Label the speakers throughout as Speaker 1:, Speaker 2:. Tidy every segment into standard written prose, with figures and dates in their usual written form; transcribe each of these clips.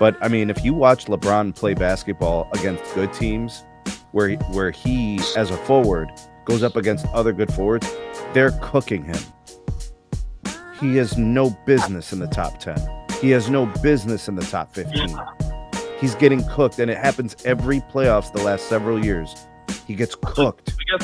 Speaker 1: But I mean, if you watch LeBron play basketball against good teams, where he as a forward goes up against other good forwards, they're cooking him. He has no business in the top 10. He has no business in the top 15. He's getting cooked, and it happens every playoffs the last several years. He gets cooked.
Speaker 2: Yeah.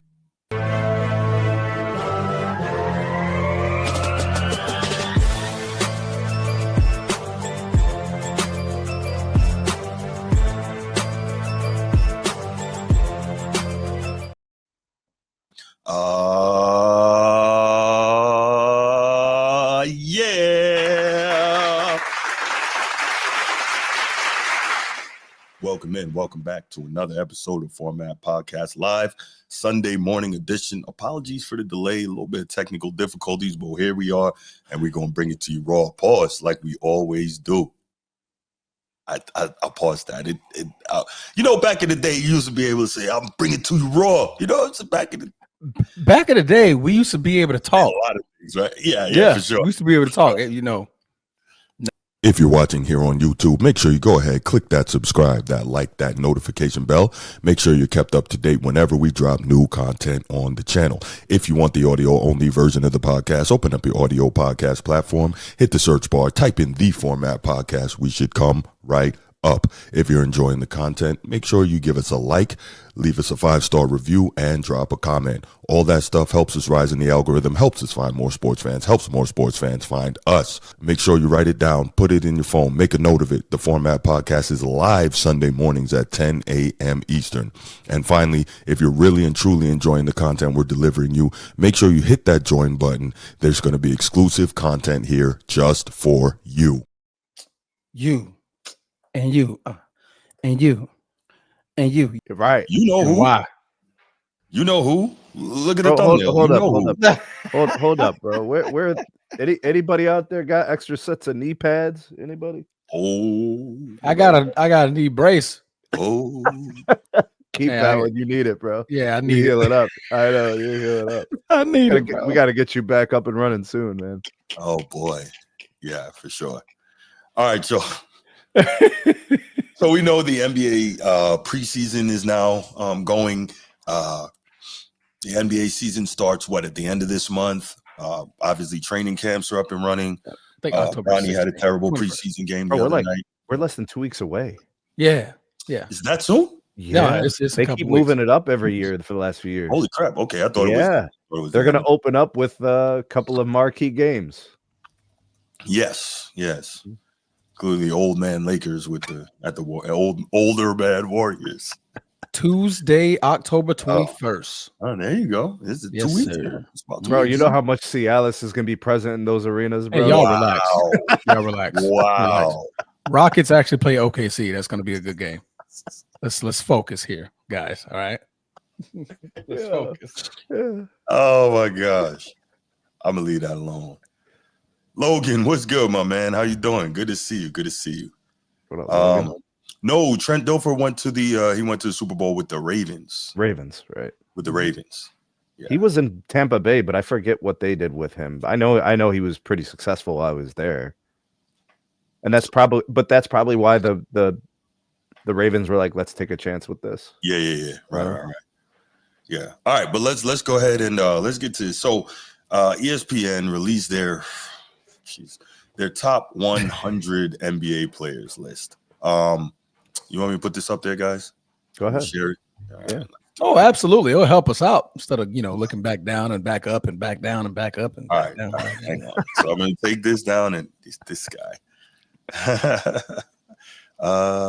Speaker 2: Welcome back to another episode of Format Podcast Live, Sunday morning edition. Apologies for the delay, a little bit of technical difficulties, but here we are, and we're going to bring it to you raw. Pause like we always do. I paused that. Back in the day, you used to be able to say, "I'm bringing it to you raw." It's back in the
Speaker 3: day, we used to be able to talk.
Speaker 2: A lot of things, right? Yeah, for sure.
Speaker 3: We used to be able to talk.
Speaker 2: If you're watching here on YouTube, make sure you go ahead, click that subscribe, that like, that notification bell. Make sure you're kept up to date whenever we drop new content on the channel. If you want the audio only version of the podcast, open up your audio podcast platform, hit the search bar, type in The Format Podcast. We should come right up. If you're enjoying the content, make sure you give us a like, leave us a 5-star review, and drop a comment. All that stuff helps us rise in the algorithm, helps us find more sports fans, helps more sports fans find us. Make sure you write it down, put it in your phone, make a note of it. The Format Podcast is live Sunday mornings at 10 a.m. Eastern. And finally, if you're really and truly enjoying the content we're delivering you, make sure you hit that join button. There's going to be exclusive content here just for you.
Speaker 3: And you.
Speaker 1: You're right.
Speaker 2: You know who?
Speaker 3: Why?
Speaker 2: You know who? Look at
Speaker 1: Bro,
Speaker 2: the thumbnail.
Speaker 1: Hold up, bro. Where anybody out there got extra sets of knee pads? Anybody?
Speaker 2: Oh,
Speaker 3: I got a knee brace.
Speaker 2: Oh,
Speaker 1: keep that when you need it, bro.
Speaker 3: Yeah, I
Speaker 1: You
Speaker 3: need
Speaker 1: heal it up. I know you heal it up.
Speaker 3: I need it. Bro.
Speaker 1: We got to get you back up and running soon, man.
Speaker 2: Oh boy, yeah, for sure. All right, so we know the NBA preseason is now going. The NBA season starts at the end of this month. Obviously, training camps are up and running.
Speaker 3: I think October.
Speaker 2: Ronnie had a terrible preseason game the other night.
Speaker 1: We're less than 2 weeks away.
Speaker 3: Yeah.
Speaker 2: Is that soon?
Speaker 1: Yeah,
Speaker 3: no, it's
Speaker 1: they keep moving it up every year for the last few years.
Speaker 2: Holy crap! Okay, I thought it was.
Speaker 1: They're going to open up with a couple of marquee games.
Speaker 2: Yes, including the old man Lakers older bad Warriors.
Speaker 3: Tuesday, October 21st.
Speaker 2: Oh, there you go. This is 2 weeks.
Speaker 1: It's about 2 weeks. You know how much Cialis is going to be present in those arenas, bro?
Speaker 3: Hey, y'all relax. Y'all relax.
Speaker 2: Wow.
Speaker 3: Relax. Rockets actually play OKC. That's going to be a good game. Let's focus here, guys. All right. Let's focus.
Speaker 2: Yeah. Oh my gosh. I'm gonna leave that alone. Logan, what's good, my man? How you doing? Good to see you.
Speaker 1: What up, Logan?
Speaker 2: No, Trent Dilfer went to the Super Bowl with the Ravens.
Speaker 1: Right.
Speaker 2: With the Ravens. Yeah.
Speaker 1: He was in Tampa Bay, but I forget what they did with him. I know he was pretty successful while I was there. And that's probably why the Ravens were like, let's take a chance with this.
Speaker 2: Yeah. Right. Yeah. All right, but let's go ahead and let's get to this. So ESPN released their top 100 NBA players list. You want me to put this up there, guys?
Speaker 1: Go ahead.
Speaker 2: Share it.
Speaker 1: Yeah.
Speaker 3: Oh, absolutely. It'll help us out instead of, looking back down and back up and back down and back up. And
Speaker 2: all right. Down. Hang on. So I'm going to take this down and this guy.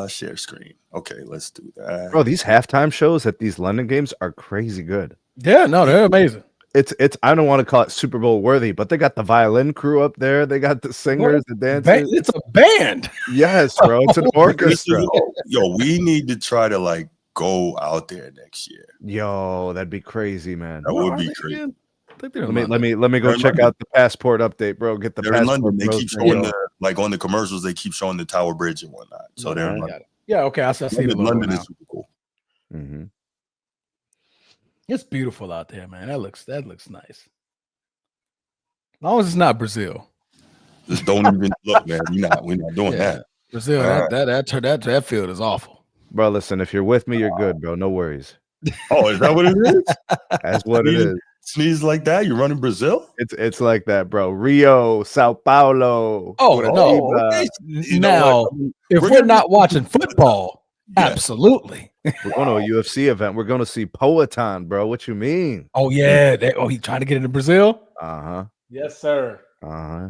Speaker 2: Share screen. Okay, let's do that.
Speaker 1: Bro, these halftime shows at these London games are crazy good.
Speaker 3: Yeah, no, they're amazing.
Speaker 1: It's I don't want to call it Super Bowl worthy, but they got the violin crew up there. They got the singers, the dancers.
Speaker 3: It's a band.
Speaker 1: Yes, bro. It's an orchestra.
Speaker 2: Yo, we need to try to go out there next year.
Speaker 1: Yo, that'd be crazy, man.
Speaker 2: That would be crazy.
Speaker 1: Let me go check out the passport update, bro. Get the passport.
Speaker 2: In London. They keep showing on the commercials. They keep showing the Tower Bridge and whatnot. So they're in London.
Speaker 3: Yeah, okay. I see the logo
Speaker 2: London
Speaker 3: now.
Speaker 2: is super cool.
Speaker 1: Mm-hmm.
Speaker 3: It's beautiful out there, man. That looks nice. As long as it's not Brazil.
Speaker 2: Just don't even look, man. We're not doing that.
Speaker 3: Brazil, that field is awful.
Speaker 1: Bro, listen, if you're with me, you're good, bro. No worries.
Speaker 2: Oh, is that what it is?
Speaker 1: That's what it is.
Speaker 2: Sneeze like that? You're running Brazil?
Speaker 1: It's like that, bro. Rio, Sao Paulo.
Speaker 3: Oh, no.
Speaker 2: Okay. You know
Speaker 3: Now,
Speaker 2: what?
Speaker 3: if we're not watching football,
Speaker 2: Yeah.
Speaker 3: absolutely.
Speaker 1: We're going to a UFC event. We're going to see Poatan, bro. What you mean?
Speaker 3: Oh, yeah. He trying to get into Brazil?
Speaker 1: Uh-huh.
Speaker 3: Yes, sir.
Speaker 1: Uh-huh.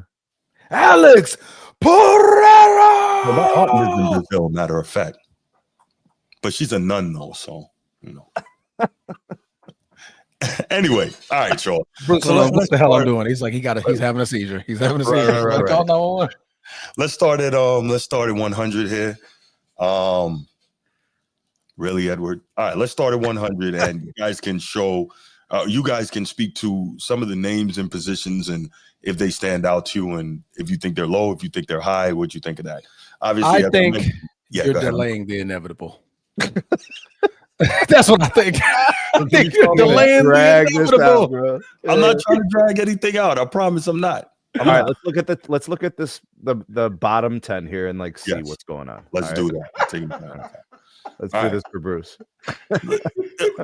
Speaker 1: Alex Pereira!
Speaker 2: Well, my aunt lives in Brazil, matter of fact. But she's a nun, though, so, you know. Anyway, all right, Sean.
Speaker 3: So what the hell I'm doing? He's like, he's having a seizure. He's having a seizure.
Speaker 2: Right.
Speaker 3: Call 911.
Speaker 2: Let's start at 100 here. Really, Edward? All right, let's start at 100, and you guys can speak to some of the names and positions and if they stand out to you, and if you think they're low, if you think they're high, what you think of that. Obviously,
Speaker 3: I think you're
Speaker 2: go ahead.
Speaker 3: delaying the inevitable. That's what I think. I think you're delaying the inevitable.
Speaker 1: Bro.
Speaker 2: I'm not trying to drag anything out. I promise I'm not.
Speaker 1: All right, let's look at the bottom 10 here and see what's going on.
Speaker 2: Let's do that.
Speaker 1: Let's do this for Bruce.
Speaker 2: This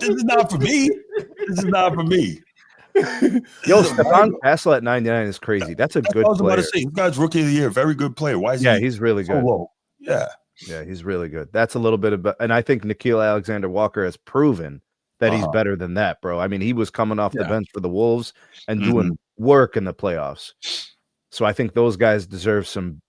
Speaker 2: is not for me.
Speaker 1: Yo, Stefan Castle at 99 is crazy. That's a good player. I was about to
Speaker 2: say, this guy's rookie of the year, very good player. Why is he?
Speaker 1: Yeah, he's really good.
Speaker 2: So low?
Speaker 1: Yeah, he's really good. That's a little bit of, and I think Gilgeous-Alexander Walker has proven that he's better than that, bro. I mean, he was coming off the bench for the Wolves and doing work in the playoffs. So I think those guys deserve some,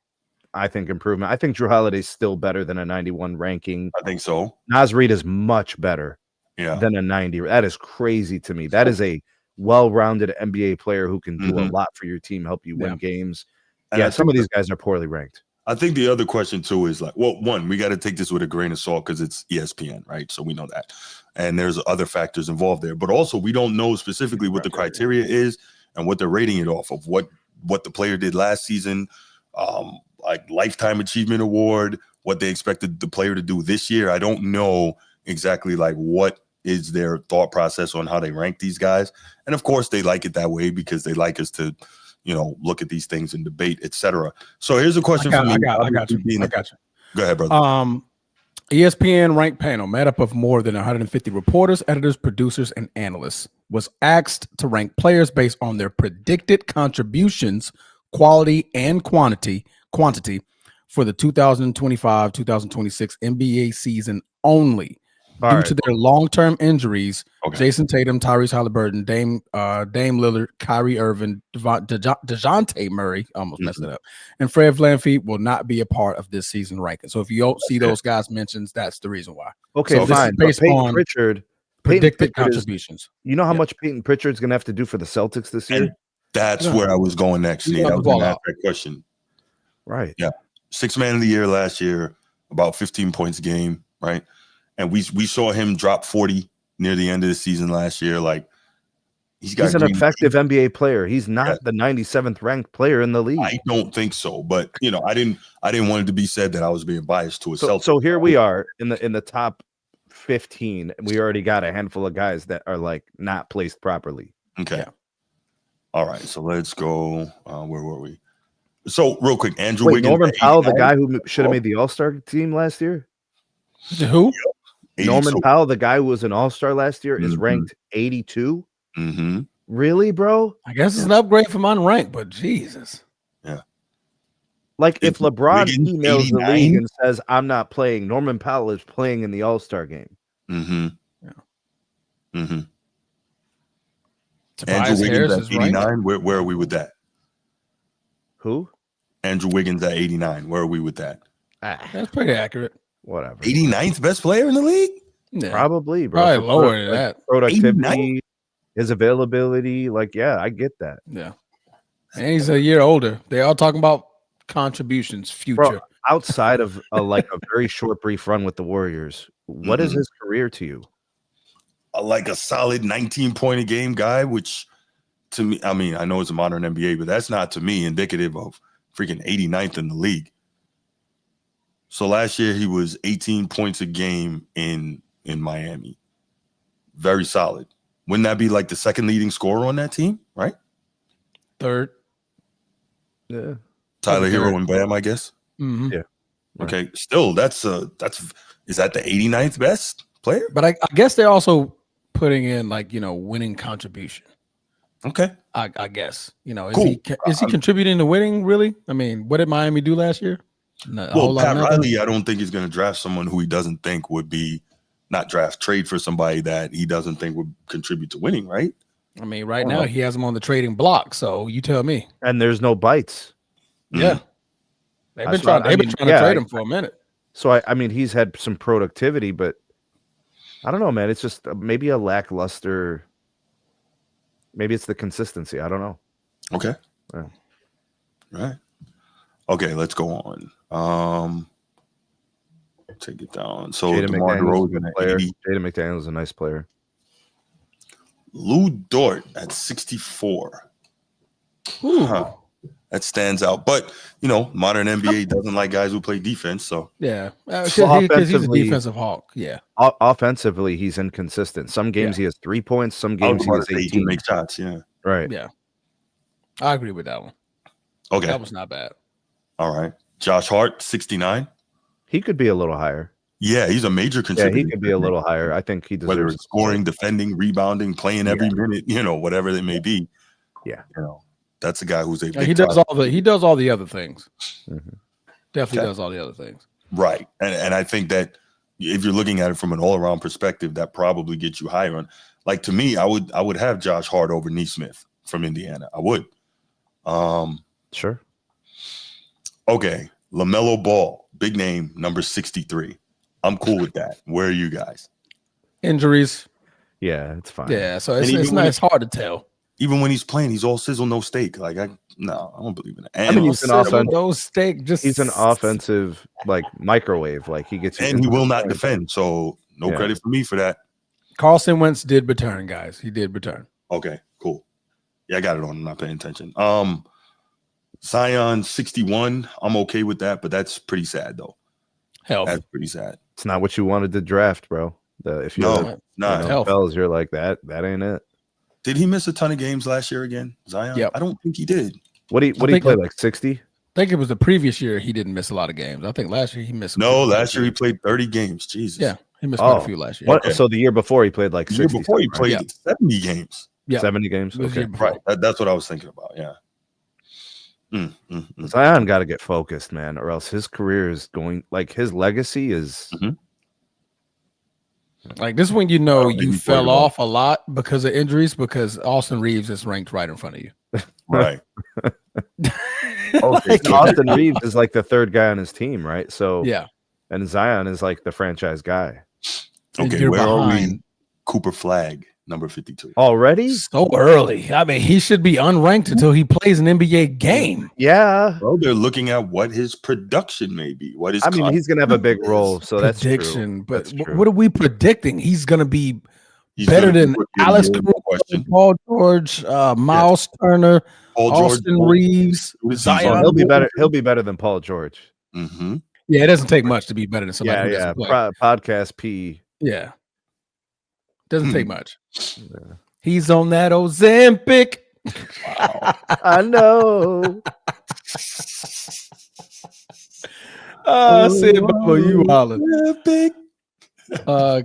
Speaker 1: improvement. I think Drew Holiday's still better than a 91 ranking.
Speaker 2: I think so.
Speaker 1: Naz Reid is much better than a 90. That is crazy to me. That is a well-rounded NBA player who can do a lot for your team, help you win games. And some of these guys are poorly ranked.
Speaker 2: I think the other question too is one, we got to take this with a grain of salt because it's ESPN, right? So we know that. And there's other factors involved there. But also we don't know specifically what the criteria is and what they're rating it off of, what the player did last season, like lifetime achievement award, what they expected the player to do this year. I don't know exactly what is their thought process on how they rank these guys. And of course they like it that way because they like us to, look at these things and debate, etc. So here's a question for me.
Speaker 3: I got you.
Speaker 2: Go ahead, brother.
Speaker 3: ESPN ranked panel made up of more than 150 reporters, editors, producers, and analysts was asked to rank players based on their predicted contributions, quality, and quantity for the 2025-2026 NBA season only. Due to their long-term injuries, Jason Tatum, Tyrese Halliburton, Dame Lillard, Kyrie Irving, DeJounte Murray, almost messed it up, and Fred VanVleet will not be a part of this season ranking. So if you don't see those guys mentioned, that's the reason why.
Speaker 1: Okay,
Speaker 3: so
Speaker 1: fine.
Speaker 3: This is based on predicted contributions.
Speaker 1: You know how much Peyton Pritchard's going to have to do for the Celtics this year?
Speaker 2: And that's where I was going next. I was going to ask that question.
Speaker 1: Right.
Speaker 2: Yeah. 6th man of the year last year, about 15 points a game, right? And we saw him drop 40 near the end of the season last year. He's an
Speaker 1: effective NBA player. He's not the 97th ranked player in the league.
Speaker 2: I don't think so. But I didn't want it to be said that I was being biased to a Celtics.
Speaker 1: So here we are in the top 15. We already got a handful of guys that are not placed properly.
Speaker 2: Okay. Yeah. All right. So let's go. Where were we? So real quick, Andrew Wiggins.
Speaker 1: Norman Powell, the guy who should have made the All-Star team last year.
Speaker 3: Who?
Speaker 1: Norman Powell, the guy who was an All-Star last year, is ranked 82.
Speaker 2: Mm-hmm.
Speaker 1: Really, bro?
Speaker 3: I guess it's an upgrade from unranked, but Jesus.
Speaker 2: Yeah.
Speaker 1: If LeBron emails the league and says, I'm not playing, Norman Powell is playing in the All-Star game.
Speaker 2: Mm-hmm. Yeah. Mm-hmm.
Speaker 3: Tobias
Speaker 2: Andrew Wiggins
Speaker 3: Harris
Speaker 2: at 89. Where are we with that?
Speaker 1: Who?
Speaker 2: Andrew Wiggins at 89. Where are we with that?
Speaker 3: That's pretty accurate.
Speaker 1: Whatever.
Speaker 2: 89th best player in the league?
Speaker 1: Yeah. Probably, bro.
Speaker 3: Probably lower than that.
Speaker 1: Productivity, his availability. I get that.
Speaker 3: Yeah. And he's a year older. They all talking about contributions, future.
Speaker 1: Bro, outside of a very short, brief run with the Warriors, what is his career to you?
Speaker 2: A solid 19-point a game guy, which to me, I mean, I know it's a modern NBA, but that's not to me indicative of freaking 89th in the league. So last year he was 18 points a game in Miami. Very solid. Wouldn't that be the second leading scorer on that team, right?
Speaker 3: Third.
Speaker 1: Yeah.
Speaker 2: Tyler Hero and Bam, I guess.
Speaker 3: Mm-hmm.
Speaker 1: Yeah.
Speaker 2: Okay, still that's is that the 89th best player?
Speaker 3: But I guess they're also putting in like winning contribution.
Speaker 2: Okay,
Speaker 3: I guess
Speaker 2: cool.
Speaker 3: Is he contributing to winning really? I mean, what did Miami do last year? A whole lot
Speaker 2: Pat
Speaker 3: of nothing.
Speaker 2: Riley, I don't think he's going to draft someone who he doesn't think would be trade for somebody that he doesn't think would contribute to winning, right?
Speaker 3: I mean, right now he has him on the trading block. So you tell me.
Speaker 1: And there's no bites.
Speaker 3: Yeah, they've been trying to trade him for a minute.
Speaker 1: So I mean, he's had some productivity, but I don't know, man. It's just maybe a lackluster. Maybe it's the consistency. I don't know.
Speaker 2: Okay.
Speaker 1: Yeah.
Speaker 2: Right. Okay, let's go on. Take it down. So DeMar DeRozan at 80.
Speaker 1: Jaden McDaniels is a nice player.
Speaker 2: Lou Dort at 64. That stands out. But, modern NBA doesn't like guys who play defense. So
Speaker 3: yeah, because he's a defensive hawk. Yeah.
Speaker 1: Offensively, he's inconsistent. Some games he has 3 points. Some games he has 18.
Speaker 2: He can make shots. Yeah.
Speaker 1: Right.
Speaker 3: Yeah. I agree with that one.
Speaker 2: Okay.
Speaker 3: That was not bad.
Speaker 2: All right. Josh Hart, 69.
Speaker 1: He could be a little higher.
Speaker 2: Yeah, he's a major contributor.
Speaker 1: Yeah, he could be a little higher. I think he deserves
Speaker 2: whether it's scoring, defending, rebounding, playing every minute, whatever it may be.
Speaker 1: Yeah.
Speaker 2: That's a guy who's a big
Speaker 3: he does all the other things.
Speaker 1: Mm-hmm.
Speaker 3: Definitely does all the other things.
Speaker 2: Right. And I think that if you're looking at it from an all-around perspective, that probably gets you higher on. Like, to me, I would have Josh Hart over Nesmith from Indiana. I would.
Speaker 1: Sure.
Speaker 2: Okay. LaMelo Ball, big name, number 63. I'm cool with that. Where are you guys?
Speaker 3: Injuries.
Speaker 1: Yeah, it's fine.
Speaker 3: Yeah, so it's hard to tell.
Speaker 2: Even when he's playing, he's all sizzle, no steak. Like, I don't believe in it. And
Speaker 1: he's an
Speaker 3: he's
Speaker 1: an offensive microwave. Like, he gets you,
Speaker 2: and he will not defend. So no credit for me for that.
Speaker 3: Carson Wentz did return, guys. He did return.
Speaker 2: Okay, cool. Yeah, I got it on. I'm not paying attention. Zion 61. I'm okay with that, but that's pretty sad though. That's pretty sad.
Speaker 1: It's not what you wanted to draft, bro. If you're fellas, you're like that ain't it.
Speaker 2: Did he miss a ton of games last year again, Zion?
Speaker 3: Yep.
Speaker 2: I don't think he did.
Speaker 1: What he play, like 60?
Speaker 3: I think it was the previous year he didn't miss a lot of games. I think last year he missed.
Speaker 2: No, last year he played 30 games. Jesus.
Speaker 3: Yeah, he missed quite a few last year.
Speaker 1: Okay. So the year before he played like 60.
Speaker 2: The year before he played 70 games.
Speaker 3: Yeah,
Speaker 1: 70 games. Okay,
Speaker 2: right. That's what I was thinking about. Yeah.
Speaker 1: Zion got to get focused, man, or else his career is going his legacy is.
Speaker 3: Like, this one, you fell off a lot because of injuries, because Austin Reeves is ranked right in front of you.
Speaker 2: Right.
Speaker 1: Austin Reeves is like the third guy on his team, right? So
Speaker 3: yeah,
Speaker 1: and Zion is like the franchise guy.
Speaker 2: Okay, where are we? Cooper Flagg, number 52.
Speaker 1: Already?
Speaker 3: So early. I mean, he should be unranked until he plays an NBA game.
Speaker 1: Yeah.
Speaker 2: Well, they're looking at what his production may be.
Speaker 1: He's gonna have a big role, so that's true.
Speaker 3: But what are we predicting? He's gonna be better than Alex Caruso, Paul George, Miles Turner, Austin Reeves, Zion.
Speaker 1: He'll be better than Paul George.
Speaker 2: Mm-hmm.
Speaker 3: Yeah, it doesn't take much to be better than somebody.
Speaker 1: Yeah. Podcast P.
Speaker 3: Yeah. Doesn't take much. Yeah. He's on that Ozempic.
Speaker 1: Wow. I know.
Speaker 3: I said, Bubba, you hollering.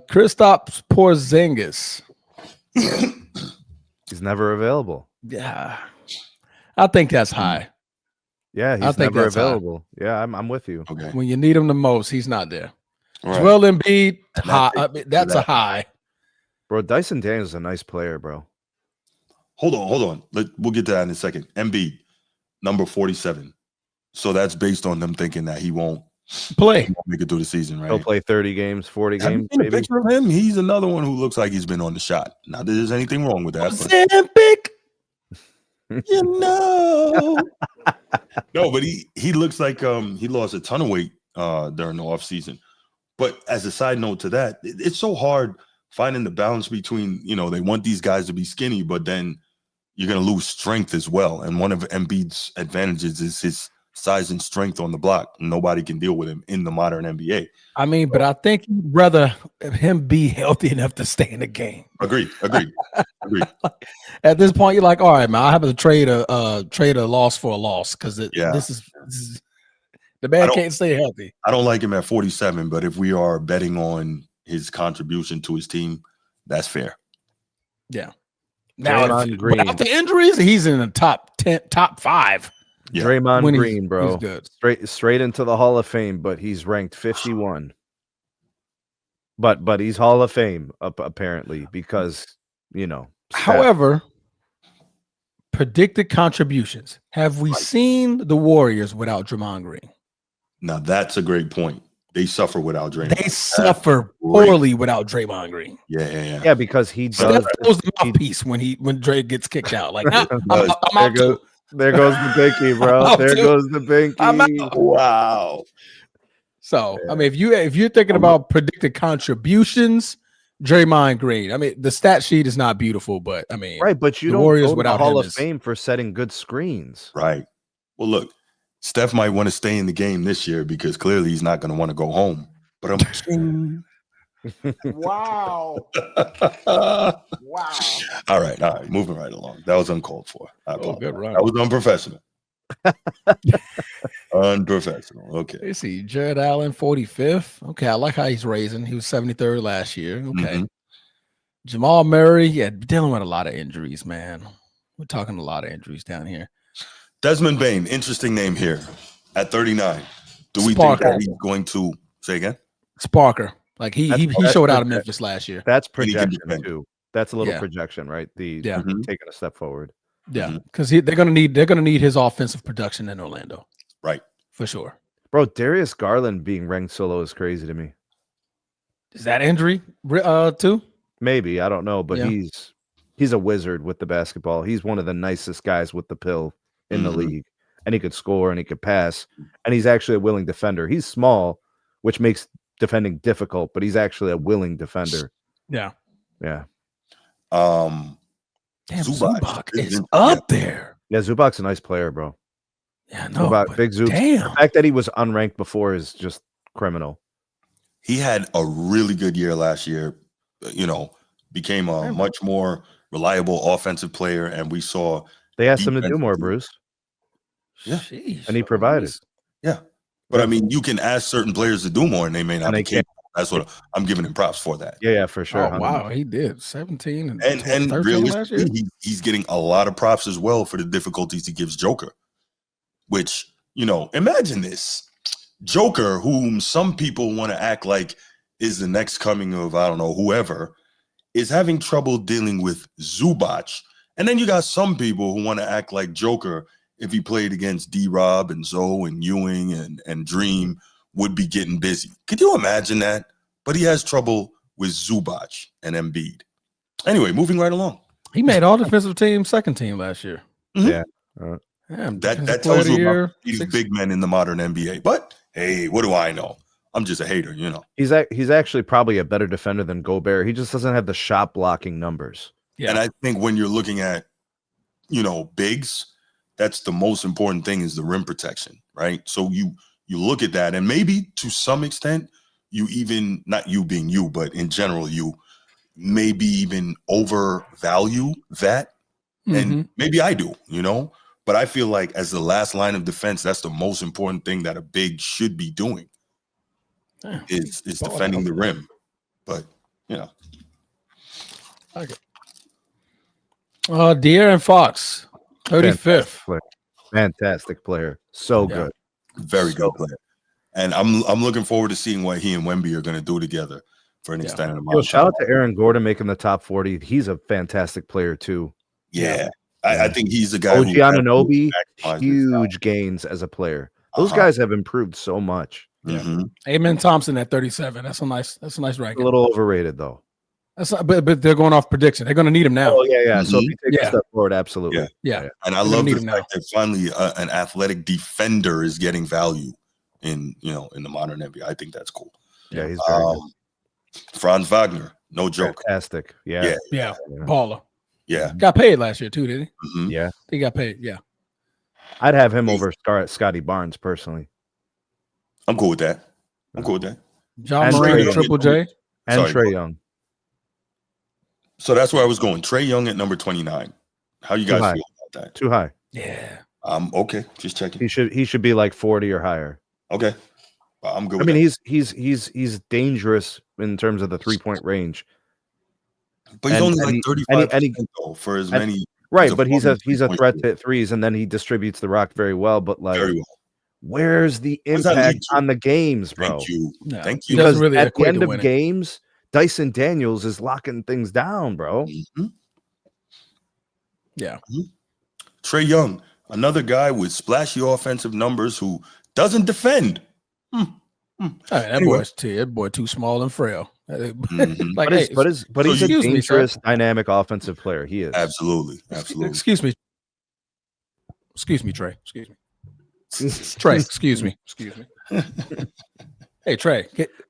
Speaker 3: Kristaps Porzingis.
Speaker 1: He's never available.
Speaker 3: Yeah. I think that's high.
Speaker 1: Yeah, he's never available. High. Yeah, I'm with you.
Speaker 2: Okay.
Speaker 3: When you need him the most, he's not there.
Speaker 2: Right.
Speaker 3: Joel Embiid, high. That's a high.
Speaker 1: Bro, Dyson Daniels is a nice player, bro.
Speaker 2: Hold on. We'll get to that in a second. Embiid, number 47. So that's based on them thinking that he won't
Speaker 3: play.
Speaker 2: He won't make it through the season, right?
Speaker 1: He'll play 30 games, 40 games.
Speaker 2: Maybe. A picture of him. He's another one who looks like he's been on the shot. Not that there's anything wrong with that. No, but he looks like he lost a ton of weight during the off season. But as a side note to that, it's so hard finding the balance between, they want these guys to be skinny, but then you're going to lose strength as well. And one of Embiid's advantages is his size and strength on the block. Nobody can deal with him in the modern NBA.
Speaker 3: I mean, but I think you'd rather him be healthy enough to stay in the game.
Speaker 2: Agreed.
Speaker 3: At this point, you're like, all right, man, I have to trade a loss for a loss because this The man can't stay healthy.
Speaker 2: I don't like him at 47, but if we are betting on his contribution to his team, that's fair.
Speaker 3: Yeah. Now,
Speaker 1: Green.
Speaker 3: without the injuries, he's in the top 10, top 5.
Speaker 2: Yeah.
Speaker 1: Draymond Green, bro.
Speaker 3: He's good.
Speaker 1: Straight into the Hall of Fame, but he's ranked 51. But he's Hall of Fame apparently because,
Speaker 3: However, predicted contributions. Have we seen the Warriors without Draymond Green?
Speaker 2: Now, that's a great point. They suffer without Draymond.
Speaker 3: They suffer poorly without Draymond Green.
Speaker 1: Yeah, because he does.
Speaker 3: Steph throws the mouthpiece when Dre gets kicked out. Like, I'm out too.
Speaker 1: There goes the binky, bro. There goes the binky.
Speaker 3: I'm out.
Speaker 2: Wow.
Speaker 3: So, I mean, if you're thinking about predicted contributions, Draymond Green. I mean, the stat sheet is not beautiful, but I mean,
Speaker 1: right. But you don't
Speaker 3: Warriors
Speaker 1: go to the
Speaker 3: without
Speaker 1: Hall
Speaker 3: him
Speaker 1: of Fame for setting good screens,
Speaker 2: right? Well, look, Steph might want to stay in the game this year because clearly he's not going to want to go home. But I'm
Speaker 3: wow. Wow.
Speaker 2: All right, moving right along. That was uncalled for.
Speaker 3: Good run.
Speaker 2: That was unprofessional. Unprofessional. Okay.
Speaker 3: Let's see. Jared Allen, 45th. Okay, I like how he's raising. He was 73rd last year. Okay.
Speaker 2: Mm-hmm.
Speaker 3: Jamal Murray, dealing with a lot of injuries, man. We're talking a lot of injuries down here.
Speaker 2: Desmond Bane, interesting name here at 39. Do we
Speaker 3: Sparker.
Speaker 2: think that he's going to say again?
Speaker 3: Sparker. Like he showed out of Memphis last year.
Speaker 1: That's projection too. That's a little
Speaker 3: Yeah.
Speaker 1: projection, right?
Speaker 2: Mhm.
Speaker 1: Taking a step forward.
Speaker 3: Yeah, because they're gonna need his offensive production in Orlando,
Speaker 2: Right.
Speaker 3: for sure.
Speaker 1: Bro, Darius Garland being ranked so low is crazy to me.
Speaker 3: Is that injury too?
Speaker 1: Maybe, I don't know, but
Speaker 3: Yeah.
Speaker 1: he's a wizard with the basketball. He's one of the nicest guys with the pill in the league, and he could score and he could pass, and he's actually a willing defender. He's small, which makes defending difficult, but he's actually a willing defender.
Speaker 3: Yeah.
Speaker 1: Yeah.
Speaker 3: Damn,
Speaker 2: Zubac
Speaker 3: Zubac is up there.
Speaker 1: Yeah, Zubac's a nice player, bro.
Speaker 3: Yeah, no,
Speaker 1: Zubac, big Zubs.
Speaker 3: damn.
Speaker 1: The fact that he was unranked before is just criminal.
Speaker 2: He had a really good year last year, became a much more reliable offensive player, and we saw
Speaker 1: they asked him to do more, Bruce.
Speaker 2: Yeah.
Speaker 3: Sheesh.
Speaker 1: And he provided.
Speaker 2: Yeah. But I mean, you can ask certain players to do more and they may not be capable. That's what I'm giving him props for that.
Speaker 1: Yeah, for sure.
Speaker 3: Oh, wow, he did 17 and
Speaker 2: 13
Speaker 3: last year.
Speaker 2: realistically, he's getting a lot of props as well for the difficulties he gives Joker. Which, imagine this. Joker, whom some people want to act like is the next coming of, I don't know, whoever, is having trouble dealing with Zubac. And then you got some people who want to act like Joker, if he played against D-Rob and Zoe and Ewing and Dream, would be getting busy. Could you imagine that? But he has trouble with Zubac and Embiid. Anyway, moving right along.
Speaker 3: He made all defensive team, second team last year.
Speaker 1: Yeah.
Speaker 2: That tells you about these big men in the modern NBA. But hey, what do I know? I'm just a hater,
Speaker 1: He's actually probably a better defender than Gobert. He just doesn't have the shot blocking numbers.
Speaker 3: Yeah.
Speaker 2: And I think when you're looking at, bigs, that's the most important thing is the rim protection, right? So you look at that, and maybe to some extent, you even, not you being you, but in general, you maybe even overvalue that. And maybe I do, but I feel like as the last line of defense, that's the most important thing that a big should be doing is defending the rim. But,
Speaker 3: Okay. De'Aaron Fox, 35th.
Speaker 1: Fantastic player. So good.
Speaker 2: Very good player. And I'm looking forward to seeing what he and Wemby are going to do together for an extended amount of time.
Speaker 1: Shout out to Aaron Gordon making the top 40. He's a fantastic player too.
Speaker 2: Yeah. I think he's the guy.
Speaker 1: OG Anunoby, huge gains as a player. Those guys have improved so much.
Speaker 3: Amen Thompson at 37. That's a nice ranking.
Speaker 1: A little overrated though.
Speaker 3: That's not, but they're going off prediction. They're going to need him now.
Speaker 1: Oh yeah. So if you take a step forward, absolutely.
Speaker 3: Yeah.
Speaker 2: And I love the fact that finally an athletic defender is getting value in the modern NBA. I think that's cool.
Speaker 1: Yeah, he's very good.
Speaker 2: Franz Wagner, no joke.
Speaker 1: Fantastic. Yeah.
Speaker 3: Baller.
Speaker 2: Yeah.
Speaker 3: Got paid last year too, did he?
Speaker 1: Yeah.
Speaker 3: He got paid. Yeah.
Speaker 1: I'd have him over Scotty Barnes personally.
Speaker 2: I'm cool with that.
Speaker 3: John Moran, Triple J,
Speaker 1: and Trae Young.
Speaker 2: So that's where I was going. Trae Young at number 29. How you guys feel about that?
Speaker 1: Too high.
Speaker 3: Yeah.
Speaker 2: Okay. Just checking.
Speaker 1: He should be like 40 or higher.
Speaker 2: Okay. I'm good
Speaker 1: I
Speaker 2: with
Speaker 1: mean,
Speaker 2: that.
Speaker 1: he's dangerous in terms of the 3-point range.
Speaker 2: But he's
Speaker 1: And
Speaker 2: only like
Speaker 1: he
Speaker 2: 35% though for as
Speaker 1: and
Speaker 2: many.
Speaker 1: right, but he's a
Speaker 2: 3-point
Speaker 1: threat
Speaker 2: shooter.
Speaker 1: to threes, and then he distributes the rock very well. But
Speaker 2: Very
Speaker 1: like,
Speaker 2: well.
Speaker 1: where's the
Speaker 2: What does that
Speaker 1: impact
Speaker 2: lead to?
Speaker 1: on the games,
Speaker 2: Thank
Speaker 1: bro?
Speaker 2: you.
Speaker 3: No,
Speaker 2: Thank
Speaker 3: he
Speaker 2: you.
Speaker 3: doesn't
Speaker 1: Because
Speaker 3: really
Speaker 1: at the
Speaker 3: equate
Speaker 1: end
Speaker 3: to
Speaker 1: of
Speaker 3: winning.
Speaker 1: games, Dyson Daniels is locking things down, bro.
Speaker 2: Mm-hmm.
Speaker 3: Yeah.
Speaker 2: Mm-hmm. Trae Young, another guy with splashy offensive numbers who doesn't defend.
Speaker 3: I mean, that boy too small and frail.
Speaker 2: Mhm.
Speaker 3: Like,
Speaker 1: But
Speaker 2: So
Speaker 1: he's a
Speaker 3: excuse me, sir.
Speaker 1: dangerous, dynamic offensive player. He is.
Speaker 2: Absolutely.
Speaker 3: Excuse me. Excuse me, Trey. Excuse me. Trey, excuse me. Excuse me. Hey, Trey.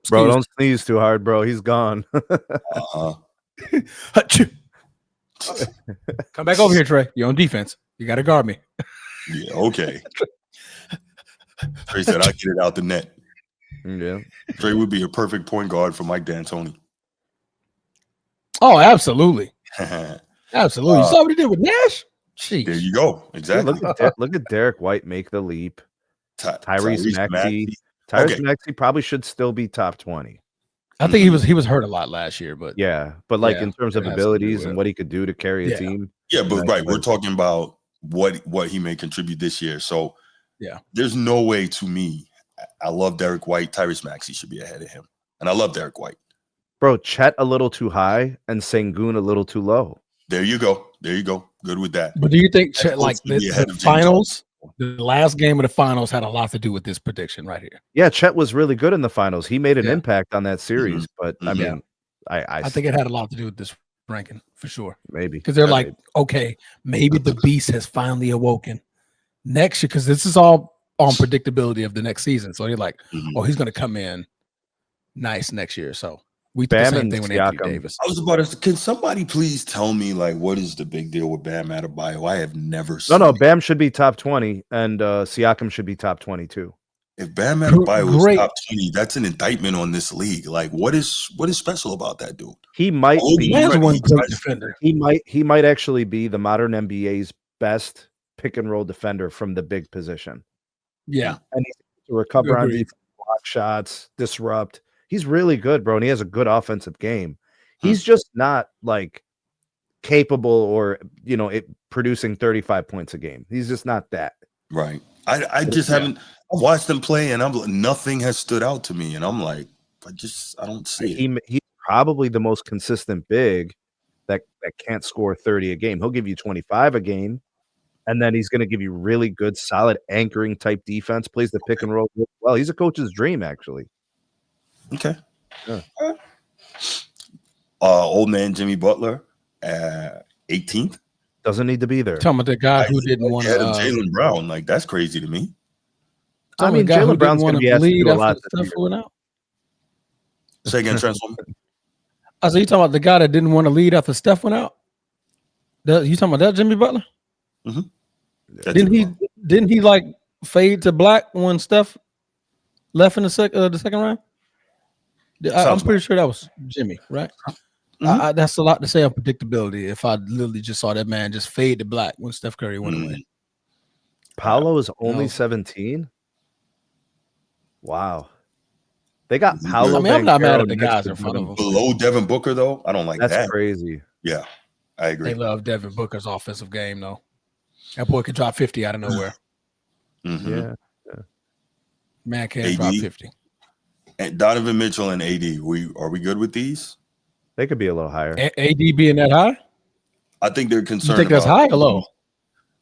Speaker 1: Bro, don't sneeze too hard, bro. He's gone.
Speaker 2: Uh-huh.
Speaker 3: Come back over here, Trey. You're on defense. You got to guard me.
Speaker 2: Yeah, okay. Trey said, I'll get it out the net.
Speaker 1: Yeah.
Speaker 2: Trey would be a perfect point guard for Mike D'Antoni.
Speaker 3: Oh, absolutely. Absolutely. You saw what he did with Nash? Jeez.
Speaker 2: There you go.
Speaker 1: Yeah,
Speaker 2: Exactly.
Speaker 1: look at Derek White make the leap. Tyrese Maxey.
Speaker 2: Okay.
Speaker 1: Maxey probably should still be top 20.
Speaker 3: I think he was hurt a lot last year, but
Speaker 1: Yeah, but like
Speaker 3: Yeah,
Speaker 1: in terms
Speaker 3: it
Speaker 1: of
Speaker 3: has to do
Speaker 1: abilities
Speaker 3: with
Speaker 1: and
Speaker 3: it.
Speaker 1: what he could do to carry a team.
Speaker 2: Yeah, but
Speaker 1: Nice
Speaker 2: right,
Speaker 1: play.
Speaker 2: we're talking about what he may contribute this year. So
Speaker 3: Yeah.
Speaker 2: there's no way to me. I love Derek White. Tyrese Maxey should be ahead of him. And I love Derek White.
Speaker 1: Bro, Chet a little too high and Sengun a little too low.
Speaker 2: There you go. There you go. Good with that.
Speaker 3: But do you think
Speaker 2: That
Speaker 3: like
Speaker 2: should be ahead
Speaker 3: the
Speaker 2: of James
Speaker 3: finals, the last game of the finals had a lot to do with this prediction right here?
Speaker 1: Yeah, Chet was really good in the finals. He made an
Speaker 3: Yeah.
Speaker 1: impact on that series, but I
Speaker 2: Mhm.
Speaker 1: mean,
Speaker 3: I think it had a lot to do with this ranking for sure.
Speaker 1: maybe
Speaker 3: Because they're
Speaker 2: Yeah,
Speaker 3: like, okay, maybe the beast has finally awoken next year. Because this is all on predictability of the next season. So you're like,
Speaker 2: Mhm.
Speaker 3: oh, he's going to come in nice next year. So we did the
Speaker 1: Bam
Speaker 3: same
Speaker 1: and
Speaker 3: thing with Anthony
Speaker 1: Siakam.
Speaker 3: Davis.
Speaker 2: I was about to. Can somebody please tell me like what is the big deal with Bam Adebayo? I have never seen.
Speaker 1: No,
Speaker 2: it.
Speaker 1: Bam should be top 20 and Siakam should be top 22.
Speaker 2: If Bam Adebayo
Speaker 3: Great.
Speaker 2: is top 20, that's an indictment on this league. Like, what is special about that dude?
Speaker 1: He might
Speaker 2: Oh,
Speaker 1: be
Speaker 3: Man's one
Speaker 2: he
Speaker 3: great
Speaker 2: tries-
Speaker 3: defender.
Speaker 1: he might actually be the modern NBA's best pick and roll defender from the big position.
Speaker 3: Yeah.
Speaker 1: And he's able to recover on
Speaker 3: Agreed.
Speaker 1: defense, block shots, disrupt. He's really good, bro, and he has a good offensive game. He's just not like capable or producing 35 points a game. He's just not that.
Speaker 2: Right. I just haven't watched them play, and I'm like, nothing has stood out to me, and I'm like, I don't see it.
Speaker 1: He's probably the most consistent big that can't score 30 a game. He'll give you 25 a game, and then he's going to give you really good, solid anchoring type defense. Plays the pick and roll well. He's a coach's dream, actually.
Speaker 2: Okay.
Speaker 1: Yeah.
Speaker 2: Old man Jimmy Butler, 18th.
Speaker 1: Doesn't need to be there.
Speaker 3: Talking about the guy who didn't want to.
Speaker 2: Jaylen Brown, like that's crazy to me.
Speaker 1: I mean, Jaylen Brown's going to be asked to do a lot.
Speaker 2: Say again, Transformer.
Speaker 3: I said, you talking about the guy that didn't want to lead after Steph went out? You talking about that Jimmy Butler?
Speaker 2: Mm-hmm.
Speaker 3: Didn't he like fade to black when Steph left in the second round? I'm pretty sure that was Jimmy, right?
Speaker 2: Mm-hmm.
Speaker 3: That's a lot to say on predictability. If I literally just saw that man just fade to black when Steph Curry went away.
Speaker 1: Paolo is only 17. Wow. They got Paolo.
Speaker 3: I mean, I'm not mad at the guys in front of him.
Speaker 2: Below Devin Booker, though, I don't like that.
Speaker 1: That's crazy.
Speaker 2: Yeah, I agree.
Speaker 3: They love Devin Booker's offensive game, though. That boy can drop 50 out of nowhere.
Speaker 2: Mm-hmm.
Speaker 1: Yeah.
Speaker 3: Man can't drop 50.
Speaker 2: And Donovan Mitchell and AD, are we good with these?
Speaker 1: They could be a little higher.
Speaker 3: AD being that high?
Speaker 2: I think they're concerned.
Speaker 3: You think that's high or low?